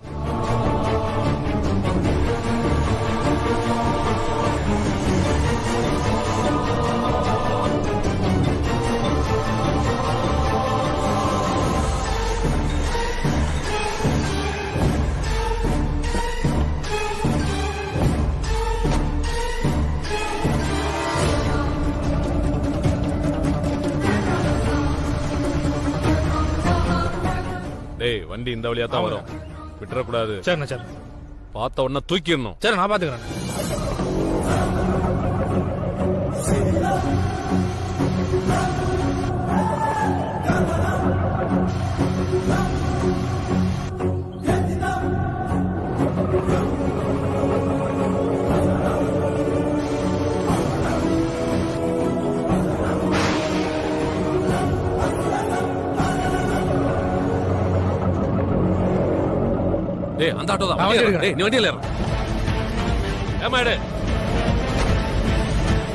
டேய், வண்டி இந்த வழியா தான் வரும், விட்டுறக்கூடாது. சரிண்ணா, சரி. பார்த்த உடனே தூக்கிடணும். சரி, நான் பாத்துக்கிறேன். டேய், அந்த ஆட்டோ தான். டேய், நீ வண்டியில ஏறு. ஏமா எடு.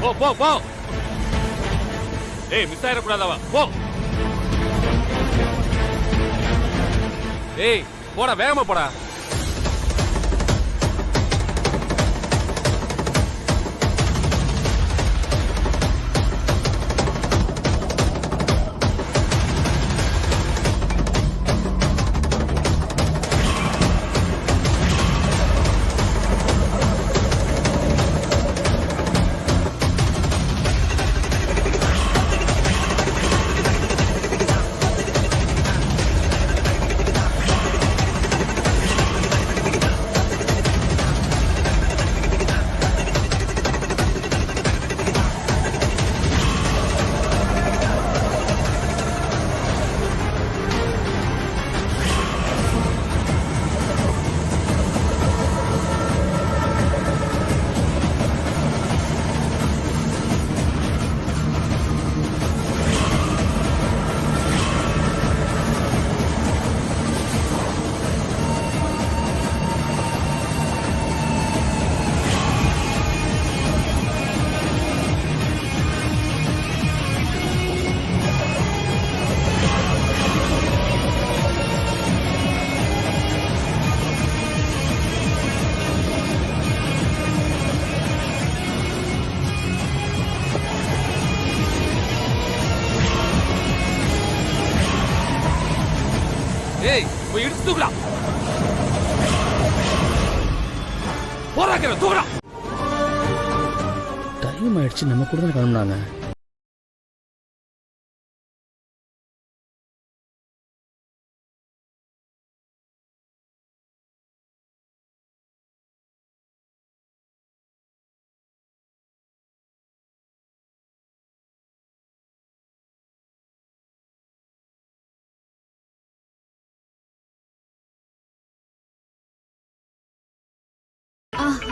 போ போ போ. டேய், மிஸ் ஆயிடக்கூடாதவா. போ. டேய், போடா, வேகமா போடா. போய் இடிச்சு தூக்குடா. போறாக்கிற தூக்குடா. டைம் ஆயிடுச்சு, நம்ம கூட தான் கிளம்புனாங்க.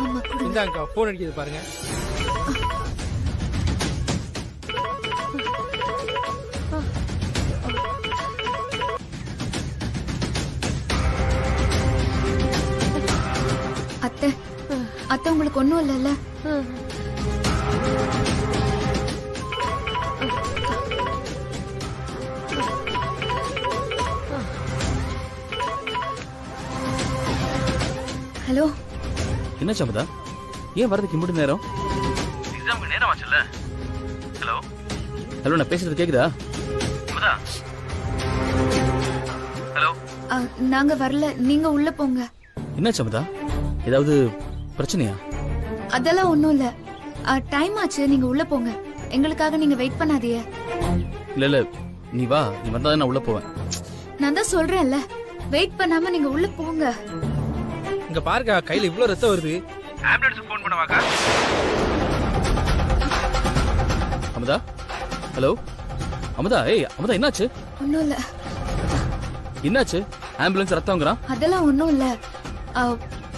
ஆமா கொடுங்க. இந்தாங்கக்கா போன் அடிக்குது பாருங்க. அத்தை அத்தை உங்களுக்கு ஒண்ணும் இல்லைல்ல? ஹலோ, என்ன சம்பதா, ஏன் வரதுக்கு இம்புட்டு நேரம்? எக்ஸாமுக்கு நேரம் ஆச்சுல்ல. ஹலோ ஹலோ, நான் பேசுறது கேக்குதா? சம்பதா. ஹலோ. நாங்க வரல, நீங்க உள்ள போங்க. என்ன சம்பதா, ஏதாவது பிரச்சனையா? அதெல்லாம் ஒண்ணும் இல்ல. டைம் ஆச்சு, நீங்க உள்ள போங்க. எங்களுக்காக நீங்க வெயிட் பண்ணாதீங்க. இல்ல இல்ல, நீ வா, நீ வந்தா நான் உள்ள போவேன். நான் தான் சொல்றேன்ல, வெயிட் பண்ணாம நீங்க உள்ள போங்க. இங்க பாருக்கா, கையில இவ்வளவு ரத்தம் வருது. ஆம்புலன்ஸ் ஃபோன் பண்ணவாக்கா? அமுதா, ஹலோ அமுதா. ஏய் அமுதா, என்னாச்சு? ஒண்ணும் இல்ல. என்னாச்சு? ஆம்புலன்ஸ் ரத்தம்ங்கறான். அதெல்லாம் ஒண்ணும் இல்ல.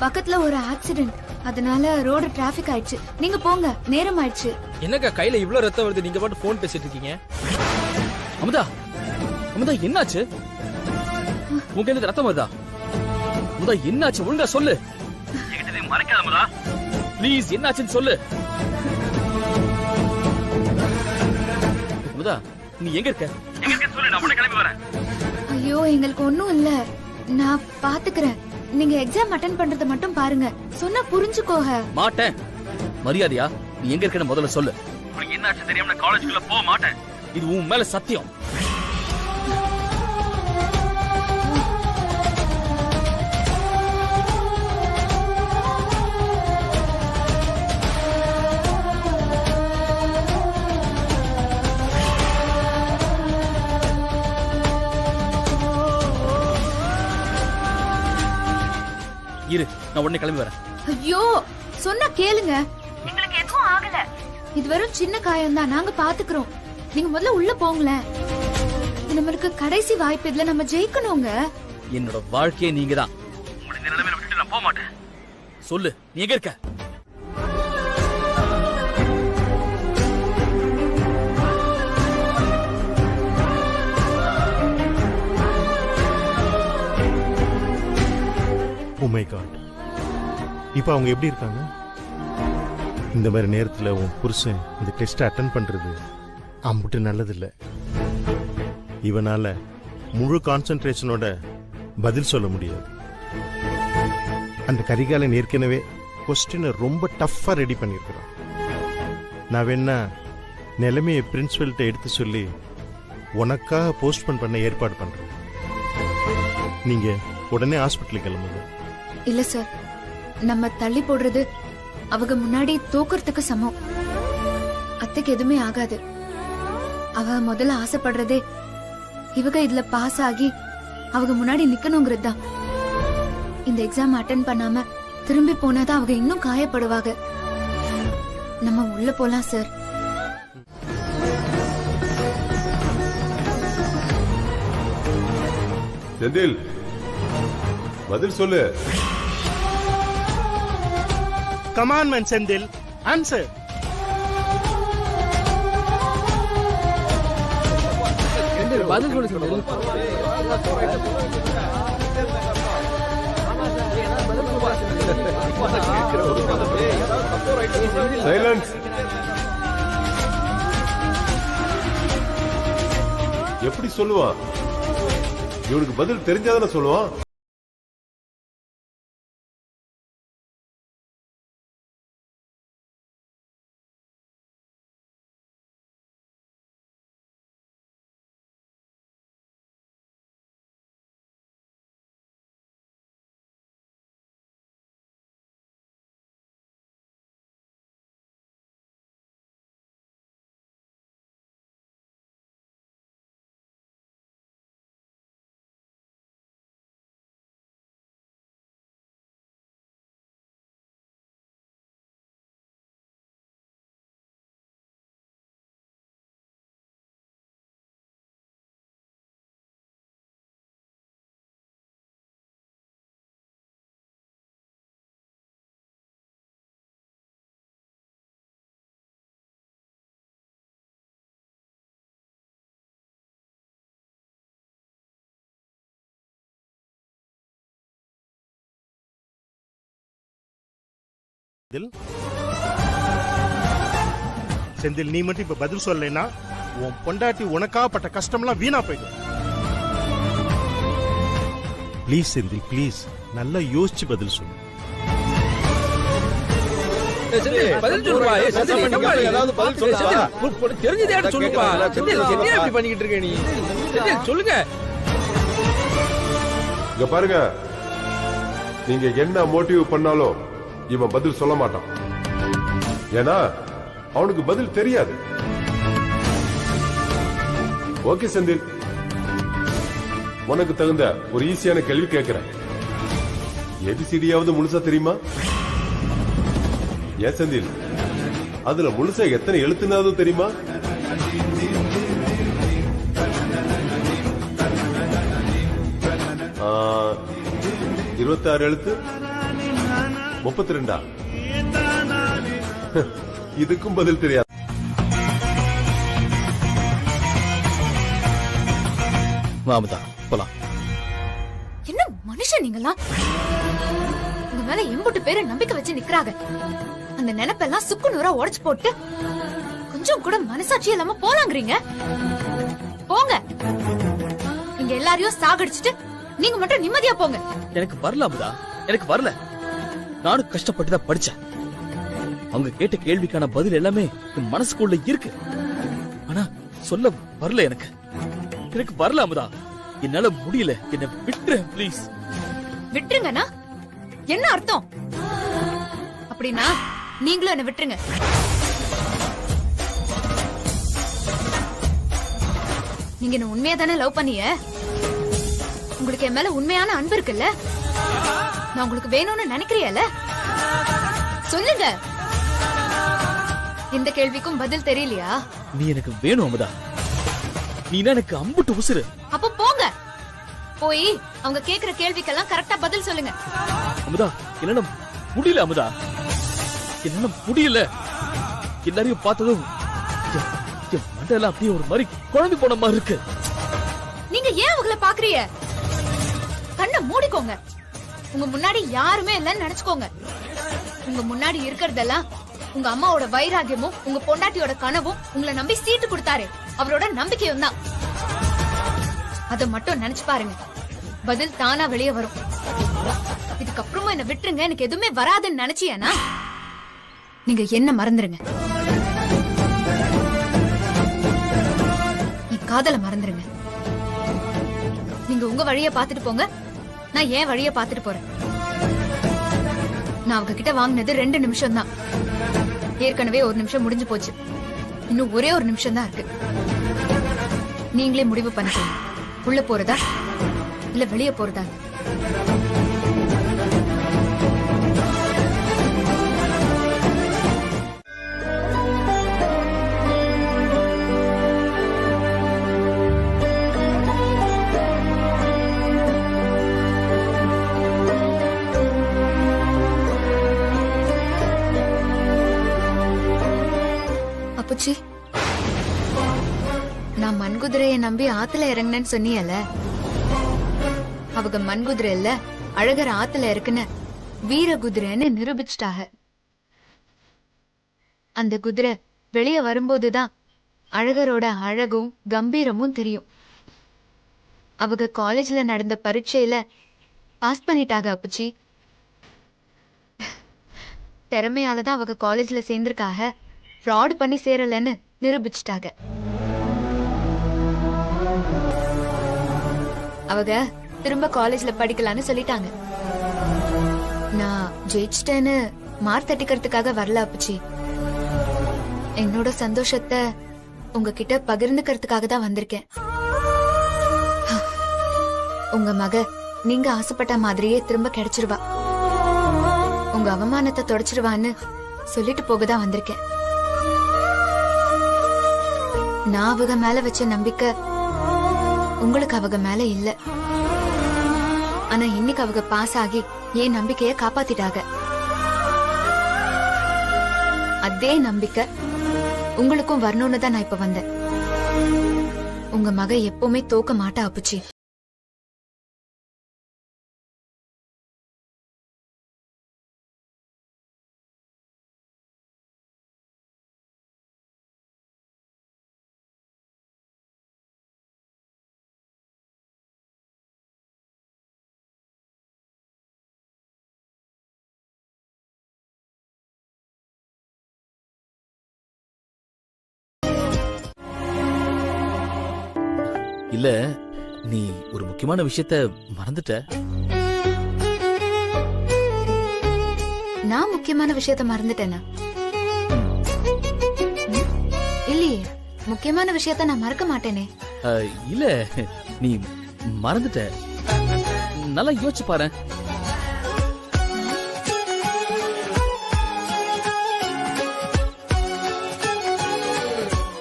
பக்கத்துல ஒரு ஆக்சிடென்ட், அதனால ரோடு டிராபிக் ஆயிடுச்சு. நீங்க போங்க, நேரம் ஆயிடுச்சு. என்னக்கா கையில இவ்வளவு ரத்தம் வருது, நீங்க பாட்டு போன் பேசிட்டு இருக்கீங்க? அமுதா, அமுதா என்னாச்சு? உன் கையில ரத்தம் வருதா? அமுதா என்னாச்சு, ஒழுங்கா சொல்லு. என்கிட்ட நீ மறைக்காத அமுதா. ப்ளீஸ், என்னாச்சுன்னு சொல்லு. அமுதா, நீ எங்க இருக்க? எங்க இருக்க சொல்லு, நான் உடனே கிளம்பி வரேன். ஐயோ, எங்களுக்கு ஒண்ணும் இல்ல, நான் பாத்துக்கிறேன். நீங்க எக்ஸாம் அட்டெண்ட் பண்றத மட்டும் பாருங்க. சொன்னா புரிஞ்சுக்கோங்க. மாட்டேன். மரியாதையா நீ எங்க இருக்கன்னு முதல்ல சொல்லு. உனக்கு என்ன ஆச்சு தெரியாம நான் காலேஜுக்குள்ள போக மாட்டேன். இது உன் மேல சத்தியம். இரு, நான் உடனே கிளம்பி வரேன். ஐயோ, சொன்னா கேளுங்க. எங்களுக்கு எதுவும் ஆகல. இது வெறும் சின்ன காயம் தான், நாங்க பாத்துக்கிறோம். நீங்க முதல்ல உள்ள போங்களேன். இது நம்மளுக்கு கடைசி வாய்ப்பு, இதுல நம்ம ஜெயிக்கணுங்க. என்னோட வாழ்க்கையே நீங்க தான். உங்களை இந்த நிலைமையில விட்டுட்டு நான் போக மாட்டேன். சொல்லு, நீ எங்க இருக்க? ஓ மை காட், இப்போ அவங்க எப்படி இருக்காங்க? இந்த மாதிரி நேரத்தில் உன் புருஷன் இந்த டெஸ்ட்டை அட்டன் பண்ணுறது அம்புட்டு நல்லதில்லை. இவனால முழு கான்சென்ட்ரேஷனோட பதில் சொல்ல முடியாது. அந்த கரிகாலன் ஏற்கனவே கொஸ்டினை ரொம்ப டஃப்பாக ரெடி பண்ணியிருக்கிறான். நான் வேணா நிலைமையை பிரின்சிபல்கிட்ட எடுத்து சொல்லி உனக்காக போஸ்ட்போன் பண்ண ஏற்பாடு பண்ணுறேன். நீங்கள் உடனே ஹாஸ்பிட்டலுக்கு கிளம்புங்க. இல்ல சார், நம்ம தள்ளி போடுறது அவங்க முன்னாடி தூக்குறதுக்கு சமம். அத்தைக்கு எதுவுமே ஆகாது. அவ முதல்ல ஆசைப்படுறதே இவங்க இதுல பாஸ் ஆகி அவங்க முன்னாடி நிக்கணுங்கிறது தான். இந்த எக்ஸாம் அட்டெண்ட் பண்ணாம திரும்பி போனாதான் அவங்க இன்னும் காயப்படுவாங்க. நம்ம உள்ள போலாம் சார். செந்தில், பதில் சொல்லு. கமான்மேன் செந்தில், ஆன்சர். பதில் சொல்லு செந்தில். சைலன்ஸ். எப்படி சொல்லுவான்? இவனுக்கு பதில் தெரிஞ்சாதானே சொல்லுவான். செந்தில், நீ மட்டும் இப்ப பதில் சொல்லலைன்னா உன் பொண்டாட்டி உனக்காகப்பட்ட கஷ்டம்லாம் வீணா போயிடும். ப்ளீஸ் செந்தில், ப்ளீஸ் நல்லா யோசிச்சு பதில் சொல்லு. பதில் சொல்லுப்பா. தெரிஞ்சதே சொல்லுப்பா. எப்படி பண்ணிக்கிட்டு இருக்க நீ? சொல்லுங்க. இங்க பாருங்க, நீங்க என்ன மோட்டிவ் பண்ணாலும் இவன் பதில் சொல்ல மாட்டான். ஏன்னா அவனுக்கு பதில் தெரியாது. ஓகே செந்தில், உனக்கு தகுந்த ஒரு ஈஸியான கேள்வி கேட்கிறேன். ஏபிசிடியாவது முழுசா தெரியுமா? ஏன் செந்தில், அதுல முழுசா எத்தனை எழுத்துனாவது தெரியுமா? ஆ, 26 எழுத்து, 32. இதுக்கும் பதில் தெரியாது. வாமுதா போலாம். என்ன மனுஷன் நீங்களாம்? உங்க மேல எம்புட்டு பேரை நம்பிக்கை வச்சு நிக்கிறாங்க. அந்த நினைப்பெல்லாம் சுக்கு நூறா உடைச்சு போட்டு கொஞ்சம் கூட மனசாட்சி இல்லாம போலாங்கிறீங்க. போங்க, நீங்க எல்லாரையும் சாகடிச்சிட்டு நீங்க மட்டும் நிம்மதியா போங்க. எனக்கு வரல அமுதா, எனக்கு வரல. நானும் கஷ்டப்பட்டு தான் படிச்சேன். அவங்க கேட்ட கேள்விக்கான பதில் எல்லாமே என் மனசுக்குள்ள இருக்கு. ஆனா சொல்ல வரல. எனக்கு வரல அமுதா. என்னால முடியல. என்ன விட்டுரு ப்ளீஸ். விட்டுருங்கண்ணா என்ன அர்த்தம்? அப்படின்னா நீங்களும் என்ன விட்டுருங்க. நீங்க என்ன உண்மையா தானே லவ் பண்ணிய? உங்களுக்கு என் மேல உண்மையான அன்பு இருக்குல்ல? நான் உங்களுக்கு வேணும்னு நினைக்கிறீல? சொல்லுங்க. இந்த கேள்விக்கும் பதில் தெரியலையா? நீ எனக்கு வேணும் அமுதா. நீ எனக்கு அம்புட்டு உசுரு. அப்ப போங்க, போய் அவங்க கேக்குற கேள்விக்கெல்லாம் கரெக்டா பதில் சொல்லுங்க. அமுதா, என்னால முடியல அமுதா. என்னால முடியல. எல்லாரையும் பார்த்ததும் என் மண்டெல்லாம் அப்படியே ஒரு மாதிரி குழம்பு போன மாதிரி இருக்கு. நீங்க ஏன் அவங்கள பாக்குறீங்க? கண்ணை மூடிக்கோங்க. உங்க முன்னாடி யாருமே இல்லைன்னு நினைச்சுக்கோங்க. உங்க முன்னாடி இருக்கிறதெல்லாம் உங்க அம்மாவோட வைராகியமும் உங்க பொண்டாட்டியோட கனவும் உங்களை நம்பி சீட்டு கொடுத்தாரு அவரோட நம்பிக்கையும் தான். அத மட்டும் நினைச்சு பாருங்க, பதில் தானா வெளியே வரும். இதுக்கப்புறமா என்ன விட்டுருங்க, எனக்கு எதுவுமே வராதுன்னு நினைச்சியனா நீங்க என்ன மறந்துருங்க. என் காதல மறந்துருங்க. நீங்க உங்க வழிய பாத்துட்டு போங்க, நான் ஏன் வழிய பாத்துட்டு போறேன். நான் அவங்க கிட்ட வாங்கினது 2 நிமிஷம் தான். ஏற்கனவே 1 நிமிஷம் முடிஞ்சு போச்சு. இன்னும் ஒரே 1 நிமிஷம் தான் இருக்கு. நீங்களே முடிவு பண்ணிக்கோங்க. உள்ள போறதா இல்ல வெளியே போறதா? அப்புச்சி, நான் மண்குதிரையை நம்பி ஆத்துல இறங்கினேன்னு சொன்னியல, அவங்க மண்குதிரை இல்ல அழகர் ஆத்துல இருக்குன்னு வீர குதிரைன்னு நிரூபிச்சிட்டாக. அந்த குதிரை வெளியே வரும்போதுதான் அழகரோட அழகும் கம்பீரமும் தெரியும். அவங்க காலேஜ்ல நடந்த பரீட்சையில பாஸ் பண்ணிட்டாங்க அப்புச்சி. திறமையாலதான் அவங்க காலேஜ்ல சேர்ந்திருக்காக, ஃப்ராட் பண்ணி சேரலன்னு நிரூபிச்சிட்டாங்க. அவங்க திரும்ப காலேஜ்ல படிக்கலான்னு சொல்லிட்டாங்க. நான் ஜெயிச்சிட்டேன்னு மார்க் தட்டிக்கிறதுக்காக வரல அப்புச்சி. என்னோட சந்தோஷத்தை உங்ககிட்ட பகிர்ந்துக்கிறதுக்காக தான் வந்திருக்கேன். உங்க மக நீங்க ஆசைப்பட்ட மாதிரியே திரும்ப கிடைச்சிருவா. உங்க அவமானத்தை தொடச்சிருவான்னு சொல்லிட்டு போகதான் வந்திருக்கேன். நான் அவங்க மேல வச்ச நம்பிக்கை உங்களுக்கு அவங்க மேல இல்ல. ஆனா இன்னைக்கு அவங்க பாஸ் ஆகி என் நம்பிக்கைய காப்பாத்திட்டாங்க. அதே நம்பிக்கை உங்களுக்கும் வரணும்னு தான் நான் இப்ப வந்தேன். உங்க மக எப்பவுமே தோக்க மாட்டா அப்புச்சி. இல்ல நீ ஒரு முக்கியமான விஷயத்த மறந்துட்ட. நான் முக்கியமான விஷயத்த மறந்துட்டேனா? இல்லையே, முக்கியமான விஷயத்த நான் மறக்க மாட்டேனே. இல்ல நீ மறந்துட்ட. நல்லா யோசிச்சு பாரு.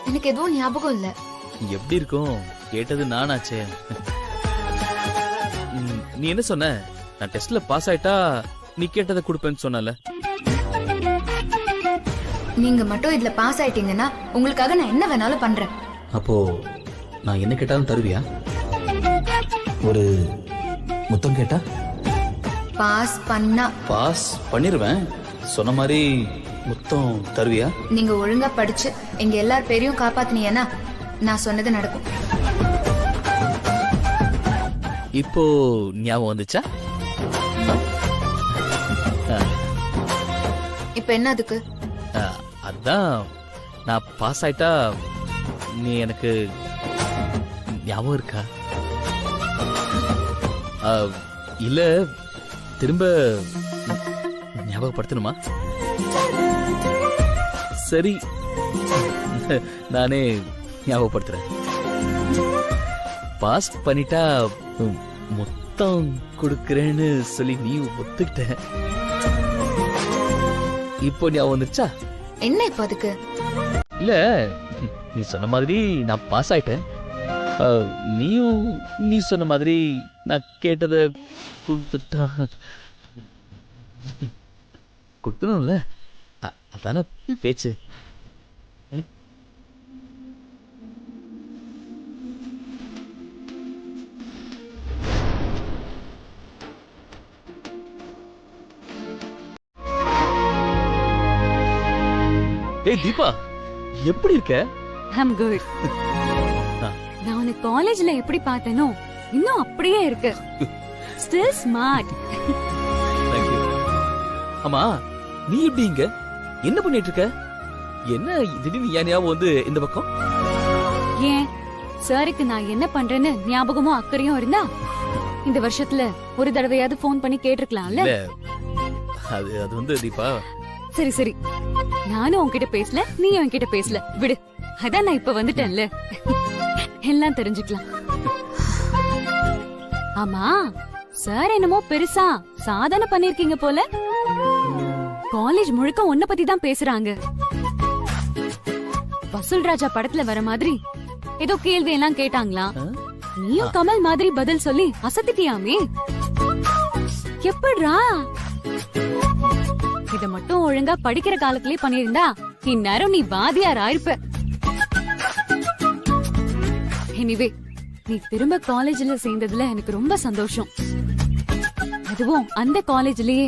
எனக்கு எதுவும் ஞாபகம் இல்ல. எப்படி இருக்கும்? கேட்டது நானாச்சே. நீ என்ன சொன்ன? நான் டெஸ்ட்ல பாஸ் ஆயிட்டா நீ கேட்டதை கொடுப்பேன்னு சொன்னல. நீங்க மட்டும் இதுல பாஸ் ஆயிட்டீங்கன்னா உங்களுக்காக நான் என்ன வேணாலும் பண்றேன். அப்போ நான் என்ன கேட்டாலும் தருவியா? ஒரு முத்தம் கேட்டா? பாஸ் பண்ணா பாஸ் பண்ணிருவேன். சொன்ன மாதிரி முத்தம் தருவியா? நீங்க ஒழுங்கா படிச்சு எங்க எல்லார் பேரையும் காப்பாத்தினீங்கன்னா நான் சொன்னது நடக்கும். இப்போ ஞாபகம் வந்துச்சா? இப்ப என்ன அதுக்கு? அதான் நான் பாஸ் ஆயிட்டா நீ எனக்கு ஞாபகம் இருக்கா? இல்ல திரும்ப ஞாபகப்படுத்தணுமா? சரி, நானே ஞாபகப்படுத்துறேன். பாஸ் பண்ணிட்டா மொத்தம் கொடுக்கறேன்னு சொல்லி நீ ஒத்துக்கிட்ட. இப்போ ஞாபகம் வந்துருச்சா? என்ன இப்ப அதுக்கு? இல்ல நீ சொன்ன மாதிரி நான் பாஸ் ஆயிட்டேன். நீயும் நீ சொன்ன மாதிரி நான் கேட்டத கொடுத்துட்டா கொடுத்தனும்ல, அதான பேச்சு. ஏய் தீபா, எப்படி இருக்க? I'm good. நான் உன்னை காலேஜ்ல எப்படி பார்த்தேனோ இன்னும் அப்படியே இருக்கு. Still smart. Thank you. ஆமா, நீ எப்படி இங்க? என்ன பண்ணிட்டு இருக்க? என்ன திடீர்னு ஏன் ஞாபகம் வந்து இந்த பக்கம்? ஏன் சாருக்கு நான் என்ன பண்றேன்னு ஞாபகமும் அக்கறையும் இருந்தா இந்த வருஷத்துல ஒரு தடவையாவது போன் பண்ணி கேட்டிருக்கலாம்ல. அது வந்து தீபா. சரி சரி, நானும் உன்கிட்ட பேசல, நீ என்கிட்ட பேசல, விடு. அதான் நான் இப்ப வந்துட்டேன்ல, எல்லாம் தெரிஞ்சுக்கலாம். ஆமா, சார் என்னமோ பெருசா சாதனை பண்ணிருக்கீங்க போல. காலேஜ் முழுக்க உன்னை பத்தி தான் பேசுறாங்க. வசூல் ராஜா படத்துல வர மாதிரி ஏதோ கேள்வி எல்லாம் கேட்டாங்களா, நீயும் கமல் மாதிரி பதில் சொல்லி அசத்திட்டியாமே. எப்படிரா? இத மட்டும் ஒழுங்கா படிக்கிற காலத்திலே பண்ணிருந்தா இந்நேரம் நீ வாதியார் ஆயிருப்ப. எனிவே, நீ திரும்ப காலேஜ்ல சேர்ந்ததுல எனக்கு ரொம்ப சந்தோஷம். அதுவும் அந்த காலேஜ்லயே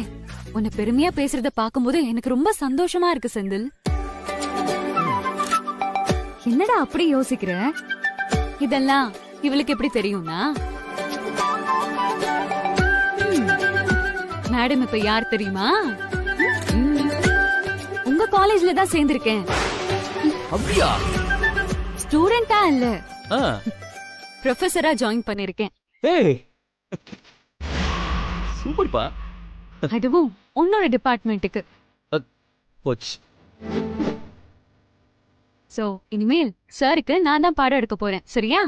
உன்னை பெருமையா பேசுறத பாக்கும்போது எனக்கு ரொம்ப சந்தோஷமா இருக்கு செந்தில். என்னடா அப்படி யோசிக்கிற? இதெல்லாம் இவளுக்கு எப்படி தெரியும்னா, மேடம் இப்ப யார் தெரியுமா? உங்க காலேஜ்ல தான் சேர்ந்திருக்கேன். அப்படியா? ஸ்டூடெண்டா இல்ல, ப்ரொஃபஸரா ஜாயின் பண்ணிருக்கேன். ஏய் சூப்பர்ப்பா. அதுவும் உன்னோட டிபார்ட்மெண்ட்டுக்கு. போச்சு. சோ இனிமேல் சாருக்கு நான் தான் பாடம் எடுக்க போறேன், சரியா?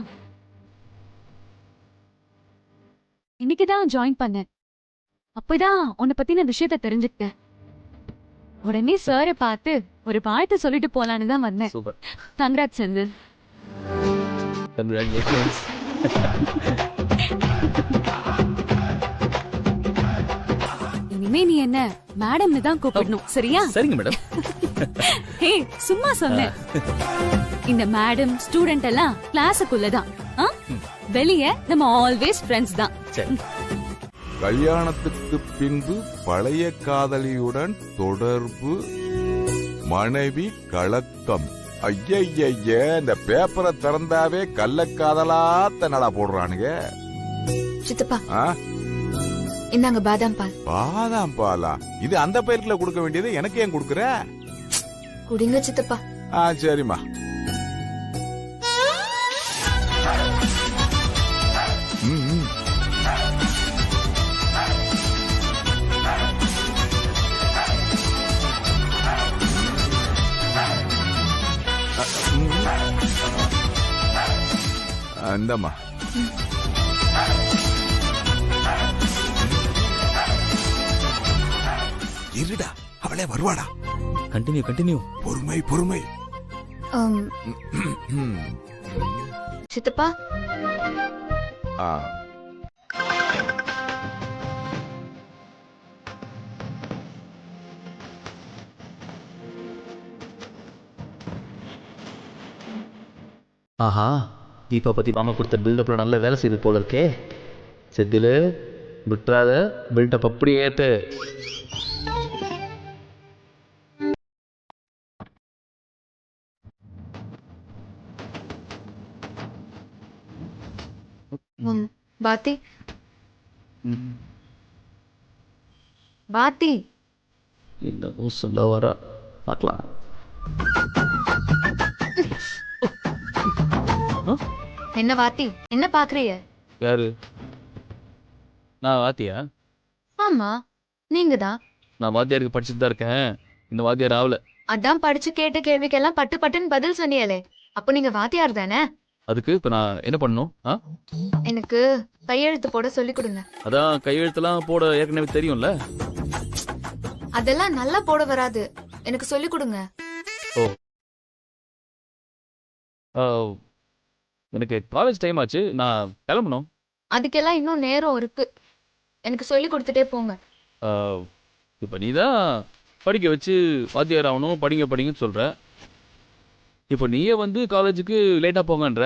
இன்னைக்குதான் ஜாயின் பண்ணேன். அப்பதான் உன்னை பத்தின விஷயத்த தெரிஞ்சுக்கிட்டேன். உடனே சாரை பார்த்து ஒரு வாழ்த்து சொல்லிட்டு போலான்னு தான் வந்தேன். சூப்பர். கங்க்ராட்ஸ் செந்தில். கங்க்ராச்சுலேஷன்ஸ். இனிமே நீ என்ன மேடம்னு தான் கூப்பிடணும், சரியா? சரிங்க மேடம். ஹே, சும்மா சொன்னேன். இந்த மேடம் ஸ்டூடெண்ட் எல்லாம் கிளாஸுக்குள்ளதான், வெளியே நம்ம ஆல்வேஸ் ஃப்ரெண்ட்ஸ் தான். சரி. கல்யாணத்துக்கு பின்பு பழைய காதலியுடன் தொடர்பு, மனைவி கலக்கம். ஐய, இந்த பேப்பரை திறந்தாவே கள்ளக்காதலா தன்னடா போடுறானுங்க. சித்தப்பா, இந்தாங்க பாதாம் பால். பாதாம் பாலா? இது அந்த பயிர்ல கொடுக்க வேண்டியது எனக்கு ஏன் கொடுக்கற? குடிங்க சித்தப்பா. சரிம்மா. இந்தம்மா. இருடா, அவளே வருவாடா. Continue continue. பொறுமை பொறுமை. சித்தப்பா ஆ. ஆஹா, தீபா பத்தி மாமா கொடுத்த பில்டப்ல நல்ல வேலை செய்யுது போல இருக்கே. செந்தில் விட்டுறாத, பில்டப் அப்படியே ஏத்து. பாத்தி பாத்தி இந்த சொல்ல வர பார்க்கலாம். என்ன வாத்தி, என்ன பாக்குறீங்க? யாரு? நான் வாத்தியா? ஆமா, நீங்க தான். நான் வாத்தியாருக்கு படிச்சுட்டு தான் இருக்கேன். இந்த வாத்தியார் ஆகல. அதான் படிச்சு கேட்ட கேள்விக்கெல்லாம் பட்டு பட்டுன்னு பதில் சொன்னீங்களே, அப்போ நீங்க வாத்தியார் தானே? அதுக்கு இப்ப நான் என்ன பண்ணணும்? எனக்கு கையெழுத்து போட சொல்லி கொடுங்க. அதான் கையெழுத்தெல்லாம் போட ஏற்கனவே தெரியும்ல. அதெல்லாம் நல்லா போட வராது, எனக்கு சொல்லி கொடுங்க. எனக்கு காலேஜ் டைம் ஆச்சு, நான் கிளம்பணும். அதுக்கெல்லாம் இன்னும் நேரம் இருக்கு, எனக்கு சொல்லி கொடுத்துட்டே போங்க. இப்போ நீ தான் படிக்க வச்சு வாத்தியார் ஆகணும், படிங்க படிங்கன்னு சொல்ற. இப்போ நீயே வந்து காலேஜுக்கு லேட்டாக போங்கன்ற.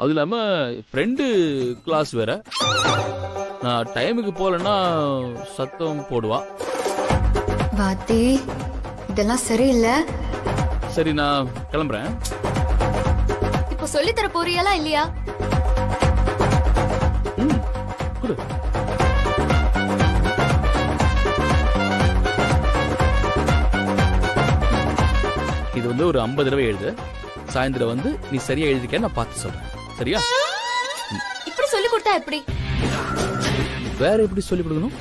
அது இல்லாமல் ஃப்ரெண்டு கிளாஸ் வேற. நான் டைமுக்கு போகலன்னா சத்தம் போடுவான். வாத்தி, இதெல்லாம் சரியில்லை. சரி, நான் கிளம்புறேன். இப்போ சொல்லித்தர போறியலா இல்லையா? கொடு. இது வந்து ஒரு 50 தடவை எழுது. சாயந்தரம் வந்து நீ சரியா எழுதிக்க, நான் பார்த்து சொல்றேன். சரியா? இப்படி சொல்லி கொடுத்தா எப்படி? வேற எப்படி சொல்லி கொடுக்கணும்?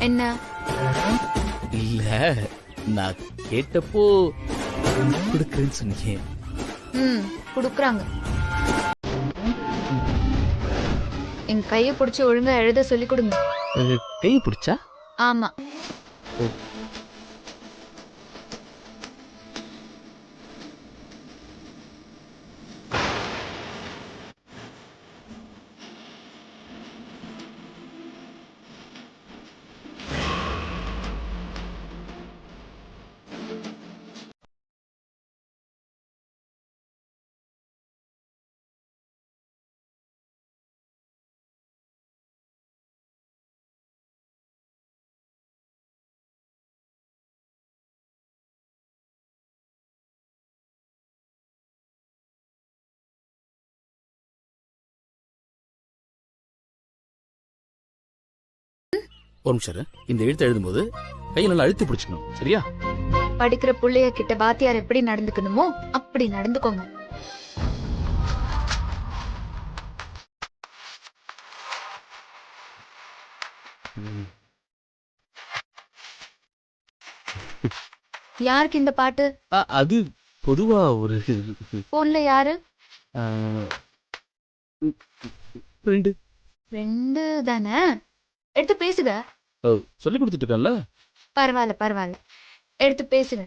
என்ன? இல்ல, நான் கேட்டப்போ கொடுக்குறேன்னு சொன்னீங்க. குடுக்குறாங்க. என் கையை பிடிச்சி ஒழுங்கா எழுத சொல்லி கொடுங்க. கையை பிடிச்சா? ஆமா. ஒரு நிமிஷம், இந்த எழுத்து எழுதும்போது கையை நல்லா அழுத்தி பிடிச்சிக்கணும். சரியா? படிக்கிற புள்ளைய கிட்ட வாத்தியார் எப்படி நடந்துக்கணுமோ அப்படி நடந்துக்கோங்க. யாருக்கு இந்த பாட்டு? அது பொதுவா ஒரு போன்ல யாரு? ரெண்டு தானே? எடுத்து பேசுங்க. சொல்லி கொடுத்துட்டு இருக்கேன்ல. பரவாயில்ல பரவாயில்ல, எடுத்து பேசுங்க.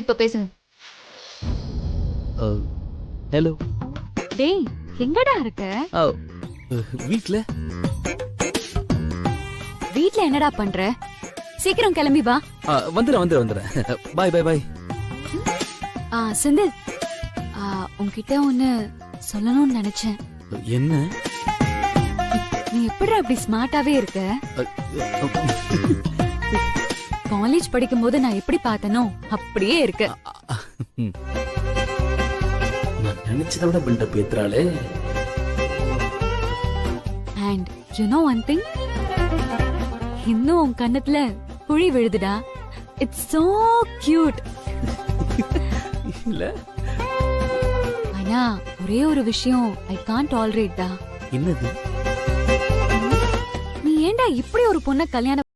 இப்ப பேசுங்க. ஹலோ. டேய், எங்கடா இருக்க? வீட்ல. வீட்ல என்னடா பண்ற? சீக்கிரம் கிளம்பி வா. வந்துடுறேன். பாய் பாய் பாய். செந்தில், உன்கிட்ட ஒண்ணு சொல்லணும்னு நினைச்சேன். என்ன? நீ எப்படி அப்படி ஸ்மார்ட்டாவே இருக்க? காலேஜ் படிக்கும் போது நான் எப்படி பார்த்தனோ அப்படியே இருக்க. நான் நினைச்சதை விட build up ஏத்துறாளே. And you know one thing? இன்னும் உன் கண்ணத்துல குழி விழுதுடா. It's so cute. இல்ல ஆனா ஒரே ஒரு விஷயம் ஐ காண்ட் டாலரேட் டா. என்னது? நீ ஏன்டா இப்படி ஒரு பொண்ண கல்யாணம்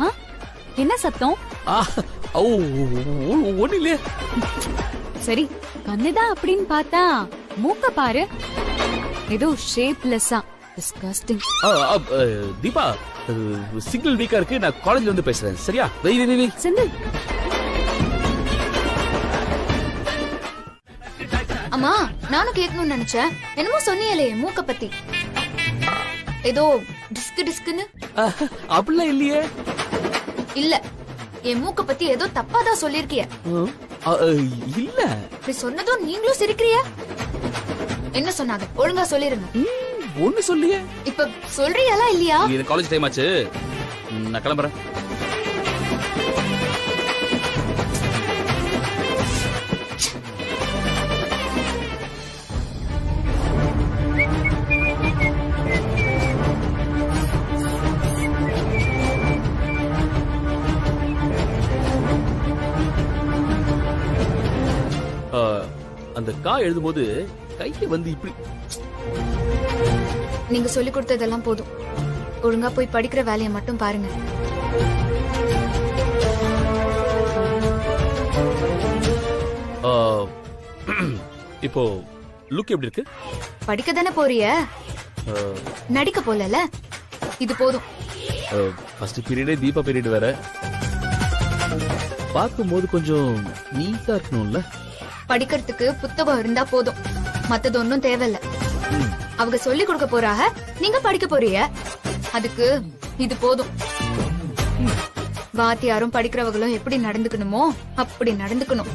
ஆ? என்ன சத்தம்? ஒண்ணு இல்லையே. சரி, கண்ணுதான் அப்படின்னு பார்த்தா மூக்க பாரு, ஏதோ ஷேப்லெஸ்ஸா. டிஸ்கஸ்டிங். தீபா, சிக்னல் வீக்கா இருக்கு, நான் காலேஜ்ல இருந்து பேசுறேன். சரியா? வெய் செந்தில். அம்மா, நானும் கேட்கணும்னு நினைச்சேன். என்னமோ சொன்னியலே மூக்க பத்தி, ஏதோ டிஸ்குன்னு. அப்படிலாம் இல்லையே. இல்ல, என் மூக்க பத்தி ஏதோ தப்பாதான் சொல்லிருக்கிய. இல்ல, இப்படி சொன்னதும் நீங்களும் சிரிக்கிறிய. என்ன சொன்னாங்க? ஒழுங்கா சொல்லிருங்க. ஒண்ணு சொல்லியே. இப்ப சொல்றியாலா இல்லையா? இது காலேஜ் டைம் ஆச்சு, நான் கிளம்புறேன். அந்த கா எழுதும்போது கையை வந்து இப்படி. நீங்க சொல்லி கொடுத்ததெல்லாம் போதும். ஒழுங்கா போய் படிக்கிற வேலையை மட்டும் பாருங்க. இப்போ லுக் எப்படி இருக்கு? படிக்க தானே போறிய, நடிக்க போலல. இது போதும். ஃபர்ஸ்ட் பீரியடே தீபா பீரியட் வேற. பார்க்கும்போது கொஞ்சம் நீட்டா இருக்கணும்ல. படிக்கிறதுக்கு புத்தகம் இருந்தா போதும், மத்தது ஒன்னும் தேவையில்ல. அவங்க சொல்லி கொடுக்க போறாக, நீங்க படிக்க போறீங்க. அதுக்கு இது போதும். வாத்தியாரும் படிக்கிறவங்களும் எப்படி நடந்துக்கணுமோ அப்படி நடந்துக்கணும்.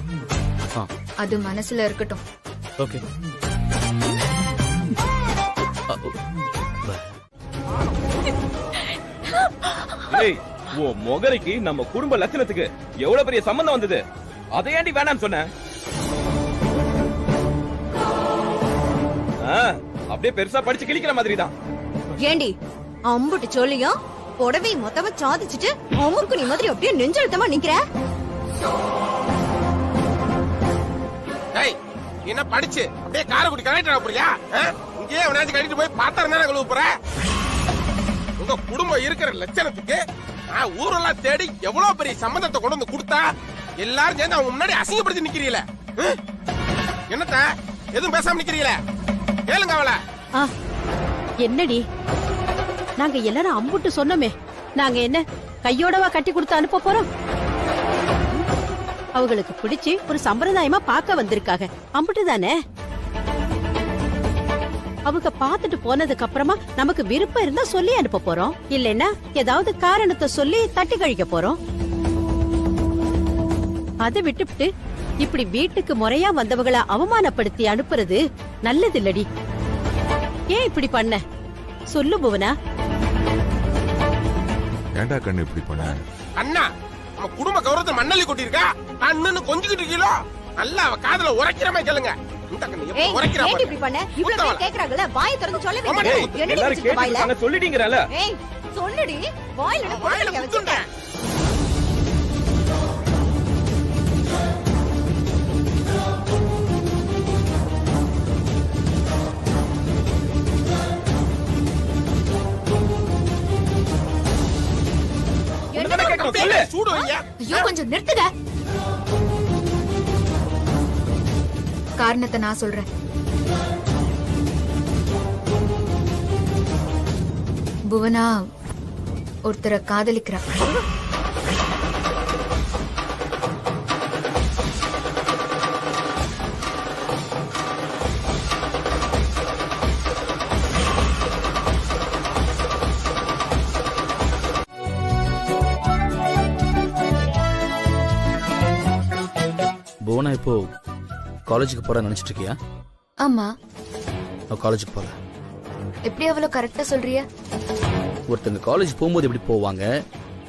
அது மனசுல இருக்கட்டும். ஓகே. மொகரிக்கு நம்ம குடும்ப லட்சணத்துக்கு எவ்வளவு பெரிய சம்பந்தம் வந்தது, அதை ஏண்டி வேணாம்னு சொன்ன? அப்படியே பெருசா படிச்சு கிழிக்கிற மாதிரி தான். ஏண்டி அம்புட்டு சொல்லியும் புடவை மொத்தமா சாதிச்சுட்டு அமுக்கு நீ மாதிரி அப்படியே நெஞ்செழுத்தமா நிக்கிற. என்ன படிச்சு அப்படியே காரைக்குடி கனெக்டர் போறியா? இங்கே அவனாச்சும் கட்டிட்டு போய் பாத்திரம் கழுவ போற. உங்க குடும்பம் இருக்கிற லட்சணத்துக்கு ஊரெல்லாம் தேடி எவ்வளவு பெரிய சம்பந்தத்தை கொண்டு வந்து கொடுத்தா எல்லாரும் சேர்ந்து அவங்க முன்னாடி அசிங்கப்படுத்தி நிக்கிறீங்களே. என்னத்த எதுவும் பேசாம நிக்கிறீங்களே? கேளுங்க அவள. என்னடி, நாங்க எல்லாரும் அம்புட்டு சொன்னோமே, நாங்க என்ன கையோடவா கட்டி கொடுத்து அனுப்ப போறோம்? அவங்களுக்கு பிடிச்சு ஒரு சம்பிரதாயமா பார்க்க வந்திருக்காங்க, அம்புட்டு தானே. அவங்க பாத்துட்டு போனதுக்கு அப்புறமா நமக்கு விருப்பம் இருந்தா சொல்லி அனுப்ப போறோம், இல்லைன்னா ஏதாவது காரணத்தை சொல்லி தட்டி கழிக்க போறோம். அதை விட்டுவிட்டு இப்படி வீட்டுக்கு முறையா வந்தவங்களை அவமானப்படுத்தி அனுப்புறது நல்லது இல்லடி. ஏன் இப்படி பண்ண சொல்லு புவனா. ஏண்டா கண்ணு இப்படி பண்ண? அண்ணா, நம்ம குடும்ப கௌரவத்தை மண்ணள்ளி கொட்டிருக்கா. அண்ணன்னு கொஞ்சிக்கிட்டு இருக்கீங்களோ? நல்லா அவ காதுல உரைக்கிற மாதிரி கேளுங்க. இந்த கண்ணு எப்படி உரைக்கிறா பாரு. இப்படி பண்ண இவ்வளவு பேர் கேக்குறாங்கல, வாயை திறந்து சொல்ல எல்லாரும் கேட்டுட்டாங்க, சொல்லிட்டீங்கறல. ஏய் சொல்லுடி, வாயில குத்துறேன். ஐயோ, கொஞ்சம் நிறுத்துங்க. காரணத்தை நான் சொல்றேன். புவனா ஒருத்தரை காதலிக்கிறா. புவனா இப்போ காலேஜுக்கு போற நினைச்சிட்டு இருக்கியா? ஆமா. அவ காலேஜுக்கு போல. எப்படி அவ்வளவு கரெக்டா சொல்றிய? ஒருத்தங்க காலேஜ் போகும்போது எப்படி போவாங்க,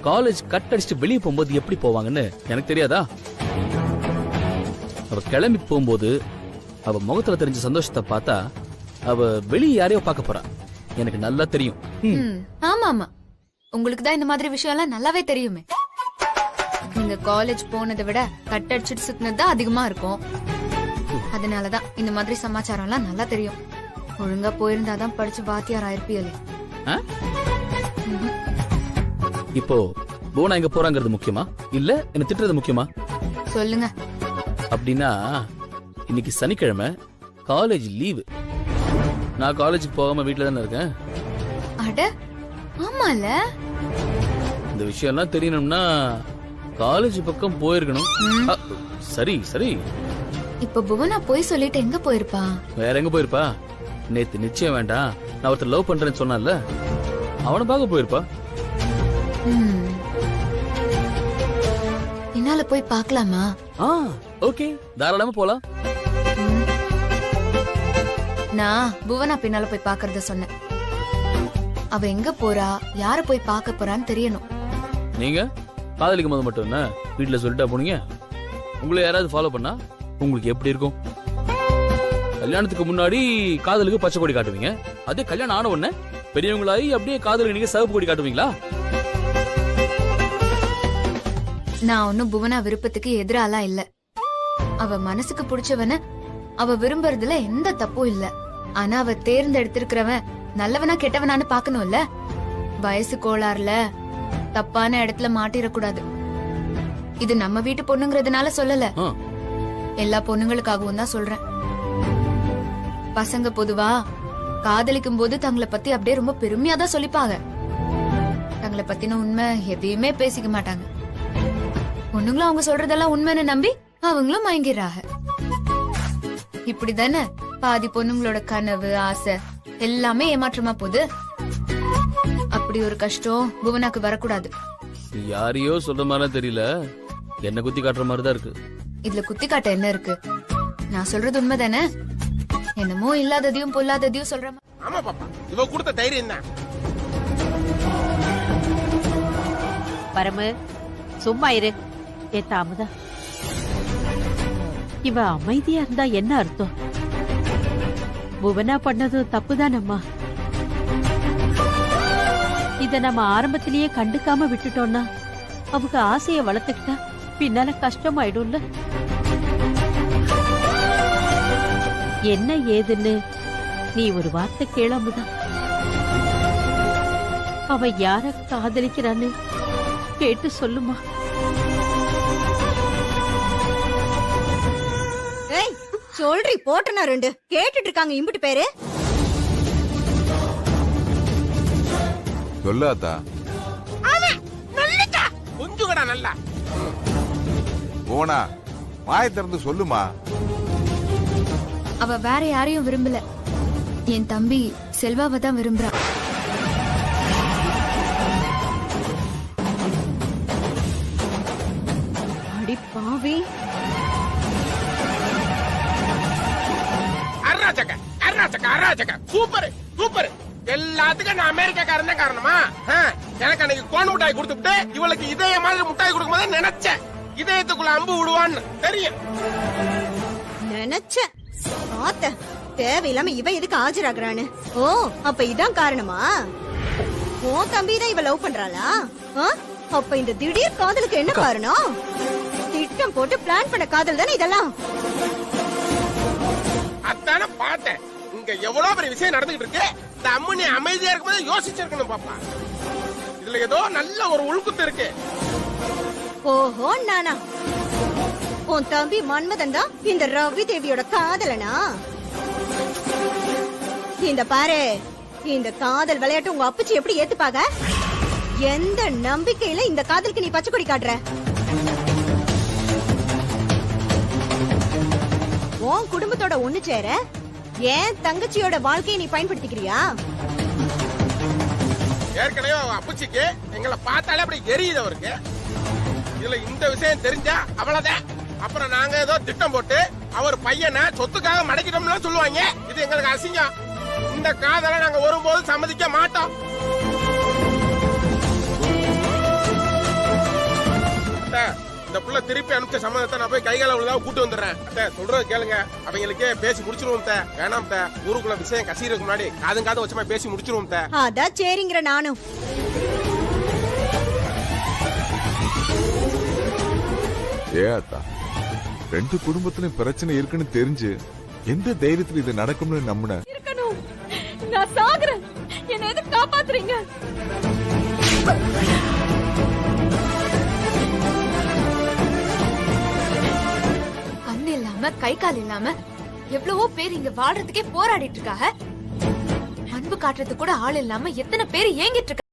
காலேஜ் கட் அடிச்சுட்டு வெளியே போகும்போது எப்படி போவாங்கன்னு எனக்கு தெரியாதா? அவ கிளம்பி போகும்போது அவ முகத்துல தெரிஞ்ச சந்தோஷத்தை பார்த்தா அவ வெளியே யாரையோ பார்க்க போறா. எனக்கு நல்லா தெரியும். ஆமா ஆமா, உங்களுக்கு தான் இந்த மாதிரி விஷயம் எல்லாம் நல்லாவே தெரியுமே. நீங்க காலேஜ் போனதை விட கட் அடிச்சுட்டு சுத்தினது தான் அதிகமா இருக்கும். அதனாலதான் இந்த மாதிரி சமாச்சாரம் எல்லாம் நல்லா தெரியும். ஒழுங்கா போயிருந்தாதான் படிச்சு வாத்தியார் ஆயிருப்பியலே. இப்போ போனா எங்க போறாங்கிறது முக்கியமா இல்ல என்ன திட்டுறது முக்கியமா? சொல்லுங்க. அப்படின்னா இன்னைக்கு சனிக்கிழமை காலேஜ் லீவு. நான் காலேஜுக்கு போகாம வீட்டுல தானே இருக்கேன். அட ஆமால, இந்த விஷயம் எல்லாம் தெரியணும்னா காலேஜ் பக்கம் போயிருக்கணும். சரி சரி. இப்ப புவனா போய் சொல்லிட்டு எங்க போயிருப்பா? வேற எங்க போயிருப்பா? நேத்து நிச்சயம் வேண்டாம் நான் ஒருத்தர் லவ் பண்றேன்னு சொன்னான்ல, அவனை பார்க்க போயிருப்பா. பின்னால போய் பார்க்கலாமா? ஓகே, தாராளமா போலாம். நான் புவனா பின்னால போய் பாக்குறத சொன்னேன். அவ எங்க போறா, யார போய் பார்க்க போறான்னு தெரியணும். நீங்க காதலிக்கும் போது மட்டும் என்ன வீட்டுல சொல்லிட்டா போனீங்க? உங்களை யாராவது ஃபாலோ பண்ணா உங்களுக்கு எப்படி இருக்கும்? கல்யாணத்துக்கு முன்னாடி காதலுக்கு பச்சை கொடி காட்டுவீங்க, அதே கல்யாணம் ஆன உடனே பெரியவங்களாயி அப்படியே காதலுக்கு நீங்க சிவப்பு கொடி காட்டுவீங்களா? நான் ஒன்னும் புவனா விருப்பத்துக்கு எதிராலாம் இல்ல. அவ மனசுக்கு பிடிச்சவன அவ விரும்புறதுல எந்த தப்பும் இல்ல. ஆனா அவ தேர்ந்தெடுத்திருக்கிறவன் நல்லவனா கெட்டவனான்னு பாக்கணும்ல. வயசு கோளாறுல தப்பான இடத்துல மாட்டிடக்கூடாது. இது நம்ம வீட்டு பொண்ணுங்கிறதுனால சொல்லல, எல்லா பொண்ணுங்களுக்காகவும் தான் சொல்றேன். பசங்க பொதுவா காதலிக்கும் போது தங்களை பத்தி அப்படியே ரொம்ப பெருமையா தான் சொல்லிப்பாங்க. தங்களை பத்தின உண்மை எதையுமே பேசிக்க மாட்டாங்க. பொண்ணுங்களும் அவங்க சொல்றதெல்லாம் உண்மைன்னு நம்பி அவங்களும் மயங்கிடுறாங்க. இப்படிதானே பாதி பொண்ணுங்களோட கனவு ஆசை எல்லாமே ஏமாற்றமா போகுது. அப்படி ஒரு கஷ்டம் புவனாக்கு வரக்கூடாது. யாரையோ சொல்ற மாதிரி தெரியல, என்ன குத்தி காட்டுற மாதிரி தான் இருக்கு. இதுல குத்தி காட்ட என்ன இருக்கு? நான் சொல்றது உண்மைதானே? என்னமோ இல்லாததையும் பொல்லாததையும் சொல்ற. ஆமா பாப்பா, இவ கொடுத்த தைரியம் தான். பரமு சும்மா இரு. ஏத்த அமுதா, இவ அமைதியா இருந்தா என்ன அர்த்தம்? புவனா பண்ணது தப்புதானம்மா. இத நம்ம ஆரம்பத்திலேயே கண்டுக்காம விட்டுட்டோம்னா அவங்க ஆசைய வளர்த்துக்கிட்டா பின்னால கஷ்டமாயிடும்ல. என்ன ஏதுன்னு நீ ஒரு வார்த்தை கேளாமுதா. அவ யார காதலிக்கிறான்னு கேட்டு சொல்லுமா. ஏய் சொல்றி போட்டனா ரெண்டு கேட்டுட்டு இருக்காங்க இம்புட்டு பேரு. சொல்லாதா கொஞ்சம் கடா நல்லா போனா வாயை திறந்து சொல்லுமா. அவ வேற யாரையும் விரும்பல, என் தம்பி செல்வாவை தான் விரும்புறா. அடி பாவி. அராஜக அராஜக அராஜக சூப்பர் சூப்பர். எல்லாத்துக்கும் நான் அமெரிக்காக்காரன் தான் காரணமா? எனக்கு அன்னைக்கு கோன் முட்டாய் கொடுத்துட்டு இவளுக்கு இதய மாதிரி முட்டாய் கொடுக்கும் போது நினைச்சேன் இதயத்துக்குள்ள அம்பு விடுவான்னு. தெரியும் நினைச்சேன். பார்த்த தேவையில்லாம இவன் எதுக்கு ஆஜராகிறான்னு. ஓ அப்ப இதான் காரணமா? ஓ தம்பி தான் இவ லவ் பண்றாளா? அப்ப இந்த திடீர் காதலுக்கு என்ன காரணம்? திட்டம் போட்டு பிளான் பண்ண காதல் தானே இதெல்லாம். அதான பார்த்தேன். இங்க எவ்வளவு பெரிய விஷயம் நடந்துகிட்டு இருக்கு. இந்த அம்மனி அமைதியா இருக்கும்போது யோசிச்சிருக்கணும் பாப்பா. இதுல ஏதோ நல்ல ஒரு உள்குத்து இருக்கு. ஓஹோ நானா? உன் தம்பி மன்மதன் தான் இந்த ரவி தேவியோட காதலனா? இந்த பாரு, இந்த காதல் விளையாட்டு உங்க அப்பச்சி எப்படி ஏத்துப்பாங்க? எந்த நம்பிக்கையில இந்த காதலுக்கு நீ பச்சை கொடி காட்டுற? உன் குடும்பத்தோட ஒண்ணு சேர ஏன் தங்கச்சியோட வாழ்க்கையை நீ பயன்படுத்திக்கிறியா? ஏற்கனவே அப்பச்சிக்கு எங்களை பார்த்தாலே அப்படி எரியுது அவருக்கு. இதுல இந்த விஷயம் தெரிஞ்சா அவ்வளவுதான். அப்புறம் நாங்க ஏதோ திட்டம் போட்டு அவர் பையனை சொத்துக்காக மடக்கிட்டோம்னு சொல்லுவாங்க. இது எங்களுக்கு அசிங்கம். இந்த காதலை நாங்க ஒருபோதும் சம்மதிக்க மாட்டோம். அத்தை, இந்த புள்ள திருப்பி அனுப்பிச்ச சம்மதத்தை நான் போய் கைகால உள்ளதாக கூட்டு வந்துடுறேன். அத்தை சொல்றது கேளுங்க, அவங்களுக்கே பேசி முடிச்சிருவோம். வேணாம் ஊருக்குள்ள விஷயம் கசிறதுக்கு முன்னாடி காதும் காதும் வச்சமா பேசி முடிச்சிருவோம். அதான் சரிங்கிற நானும். ஏத்தா, ரெண்டு குடும்பத்திலும் பிரச்சனை இருக்குன்னு தெரிஞ்சு எந்த தைரியத்துல இது நடக்கும்னு நம்பின? நான் சாகுறேன், என்ன எதுக்கு காப்பாத்துறீங்க? கண்ணு இல்லாம கை கால் இல்லாம எவ்வளவோ பேர் இங்க வாழ்றதுக்கே போராடிட்டு இருக்காங்க. அன்பு காட்டுறதுக்கு கூட ஆள் இல்லாம எத்தனை பேர் ஏங்கிட்டு இருக்காங்க.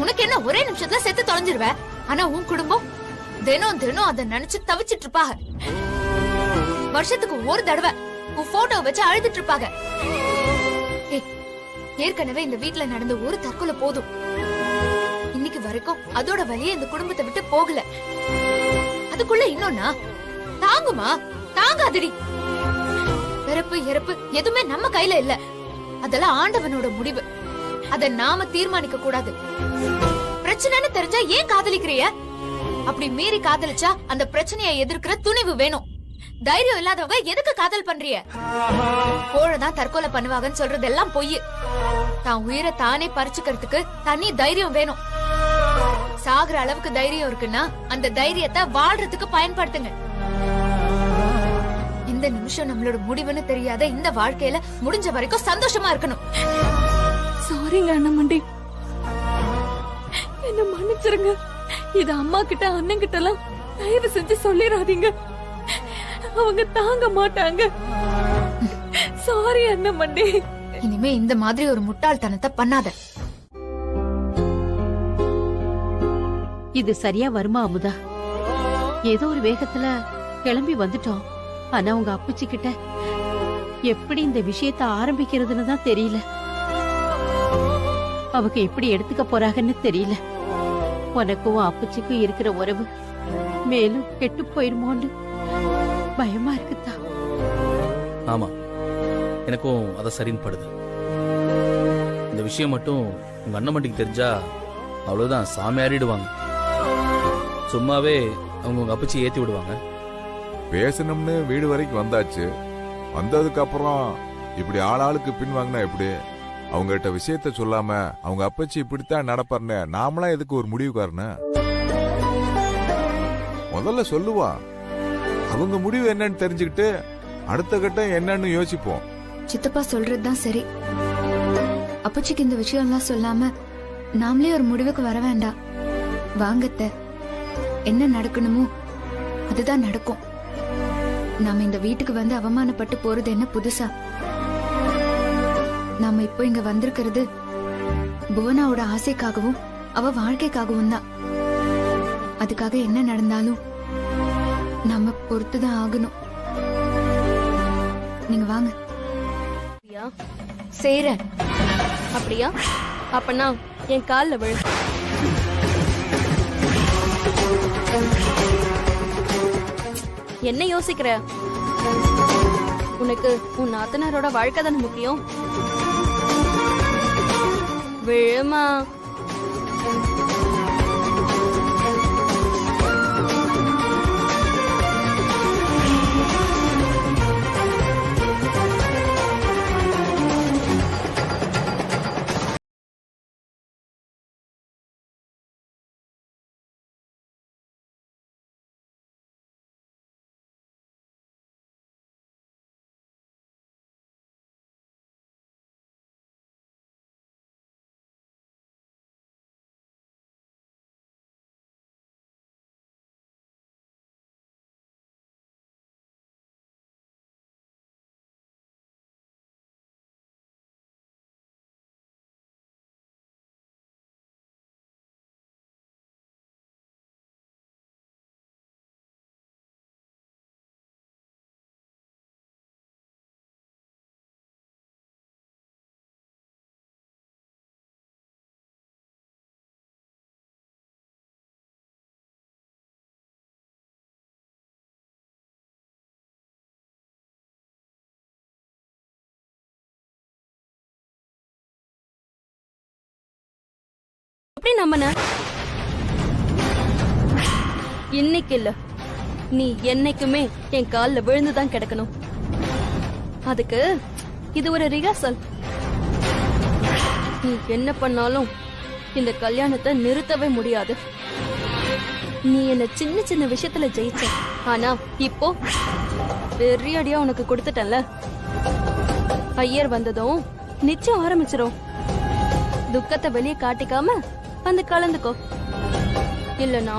உனக்கு என்ன ஒரே நிமிஷத்துல செத்து தொலைஞ்சிருவ. ஆனா உன் குடும்பம் தினம் தினம் அதை நினைச்சு தவிச்சிட்டு இருப்பாங்க. வருஷத்துக்கு ஒரு தடவை உன் போட்டோ வச்சு அழுதுட்டு இருப்பாங்க. ஏற்கனவே இந்த வீட்டுல நடந்த ஒரு தற்கொலை போதும். இன்னைக்கு வரைக்கும் அதோட வழியே இந்த குடும்பத்தை விட்டு போகல. அதுக்குள்ள இன்னொன்னா தாங்குமா? தாங்காதடி. பிறப்பு இறப்பு எதுவுமே நம்ம கையில இல்ல. அதெல்லாம் ஆண்டவனோட முடிவு. அத நாம தீர்மானிக்க கூடாது. பிரச்சனைன்னு தெரிஞ்சா ஏன் காதலிக்கிறிய? அப்படி மீறி காதலிச்சா அந்த பிரச்சனையை எதிர்க்கிற துணிவு வேணும். தைரியம் இல்லாதவங்க எதுக்கு காதல் பண்றிய? கோழதான் தற்கொலை பண்ணுவாங்கன்னு சொல்றதெல்லாம் பொய். தான் உயிரை தானே பறிச்சுக்கிறதுக்கு தனி தைரியம் வேணும். சாகுற அளவுக்கு தைரியம் இருக்குன்னா அந்த தைரியத்தை வாழ்றதுக்கு பயன்படுத்துங்க. இந்த நிமிஷம் நம்மளோட முடிவுன்னு தெரியாத இந்த வாழ்க்கையில முடிஞ்ச வரைக்கும் சந்தோஷமா இருக்கணும். சாரிங்க அண்ணமண்டி, என்ன மன்னிச்சிருங்க. இது அம்மா கிட்ட அண்ணன் கிட்ட எல்லாம் தயவு செஞ்சு சொல்லிடாதீங்க, அவங்க தாங்க மாட்டாங்க. சாரி அண்ணமண்டி. இனிமே இந்த மாதிரி ஒரு முட்டாள்தனத்தை பண்ணாத. இது சரியா வருமா அமுதா? ஏதோ ஒரு வேகத்துல கிளம்பி வந்துட்டோம். ஆனா உங்க அப்புச்சி கிட்ட எப்படி இந்த விஷயத்த ஆரம்பிக்கிறதுன்னு தான் தெரியல. அவங்க எப்படி எடுத்துக்க போறாங்கன்னு தெரியல. உனக்கும் அப்புச்சிக்கும் இருக்கிற உறவு மேலும் கெட்டு போயிருமோன்னு பயமா இருக்குதா? ஆமா, எனக்கும் அத சரின்னு படுது. இந்த விஷயம் மட்டும் உங்க அண்ணமண்டிக்கு தெரிஞ்சா அவ்வளவுதான், சாமியாரிடுவாங்க. சும்மாவே அவங்க உங்க அப்பச்சி ஏத்தி விடுவாங்க. பேசணும்னு வீடு வரைக்கும் வந்தாச்சு. வந்ததுக்கு அப்புறம் இப்படி ஆளாளுக்கு பின் வாங்கினா எப்படி? அவங்ககிட்ட விஷயத்த சொல்லாம அவங்க அப்பச்சி இப்படித்தான் நடப்பாருன்னு நாமளாம் எதுக்கு ஒரு முடிவுக்காரனு? முதல்ல சொல்லுவா. அவங்க முடிவு என்னன்னு தெரிஞ்சுக்கிட்டு அடுத்த கட்டம் என்னன்னு யோசிப்போம். சித்தப்பா சொல்றதுதான் சரி. அப்பச்சிக்கு இந்த விஷயம் எல்லாம் சொல்லாம நாமளே ஒரு முடிவுக்கு வர வேண்டாம். வாங்கத்த, என்ன நடக்கணுமோ அதுதான் நடக்கும். நாம இந்த வீட்டுக்கு வந்து அவமானப்பட்டு போறது என்ன புதுசா? நாம இப்போ இங்க வந்திருக்கிறது புவனாவோட ஆசைக்காகவும் அவ வாழ்க்கைக்காகவும் தான். அதுக்காக என்ன நடந்தாலும் நாம பொறுத்துதான் ஆகணும். நீங்க வாங்க. செய்றேன். அப்படியா? அப்பனா என் கால்ல விழு. என்ன யோசிக்கிற? உனக்கு உன் நாத்தனாரோட வாழ்க்கை தானே முக்கியம். விழுமா. நம்பின? இன்னைக்கு இல்ல, நீ என்னைக்குமே என் கால்ல விழுந்துதான் கிடக்கணும். அதுக்கு இது ஒரு ரிஹர்சல். நீ என்ன பண்ணாலும் இந்த கல்யாணத்தை நிறுத்தவே முடியாது. நீ என்ன சின்ன சின்ன விஷயத்துல ஜெயிச்ச, ஆனா இப்போ பெரிய அடியா உனக்கு கொடுத்துட்டல. ஐயர் வந்ததும் நிச்சயம் ஆரம்பிச்சிரும். துக்கத்தை வெளியே காட்டிக்காம வந்து கலந்துக்கோ, இல்லனா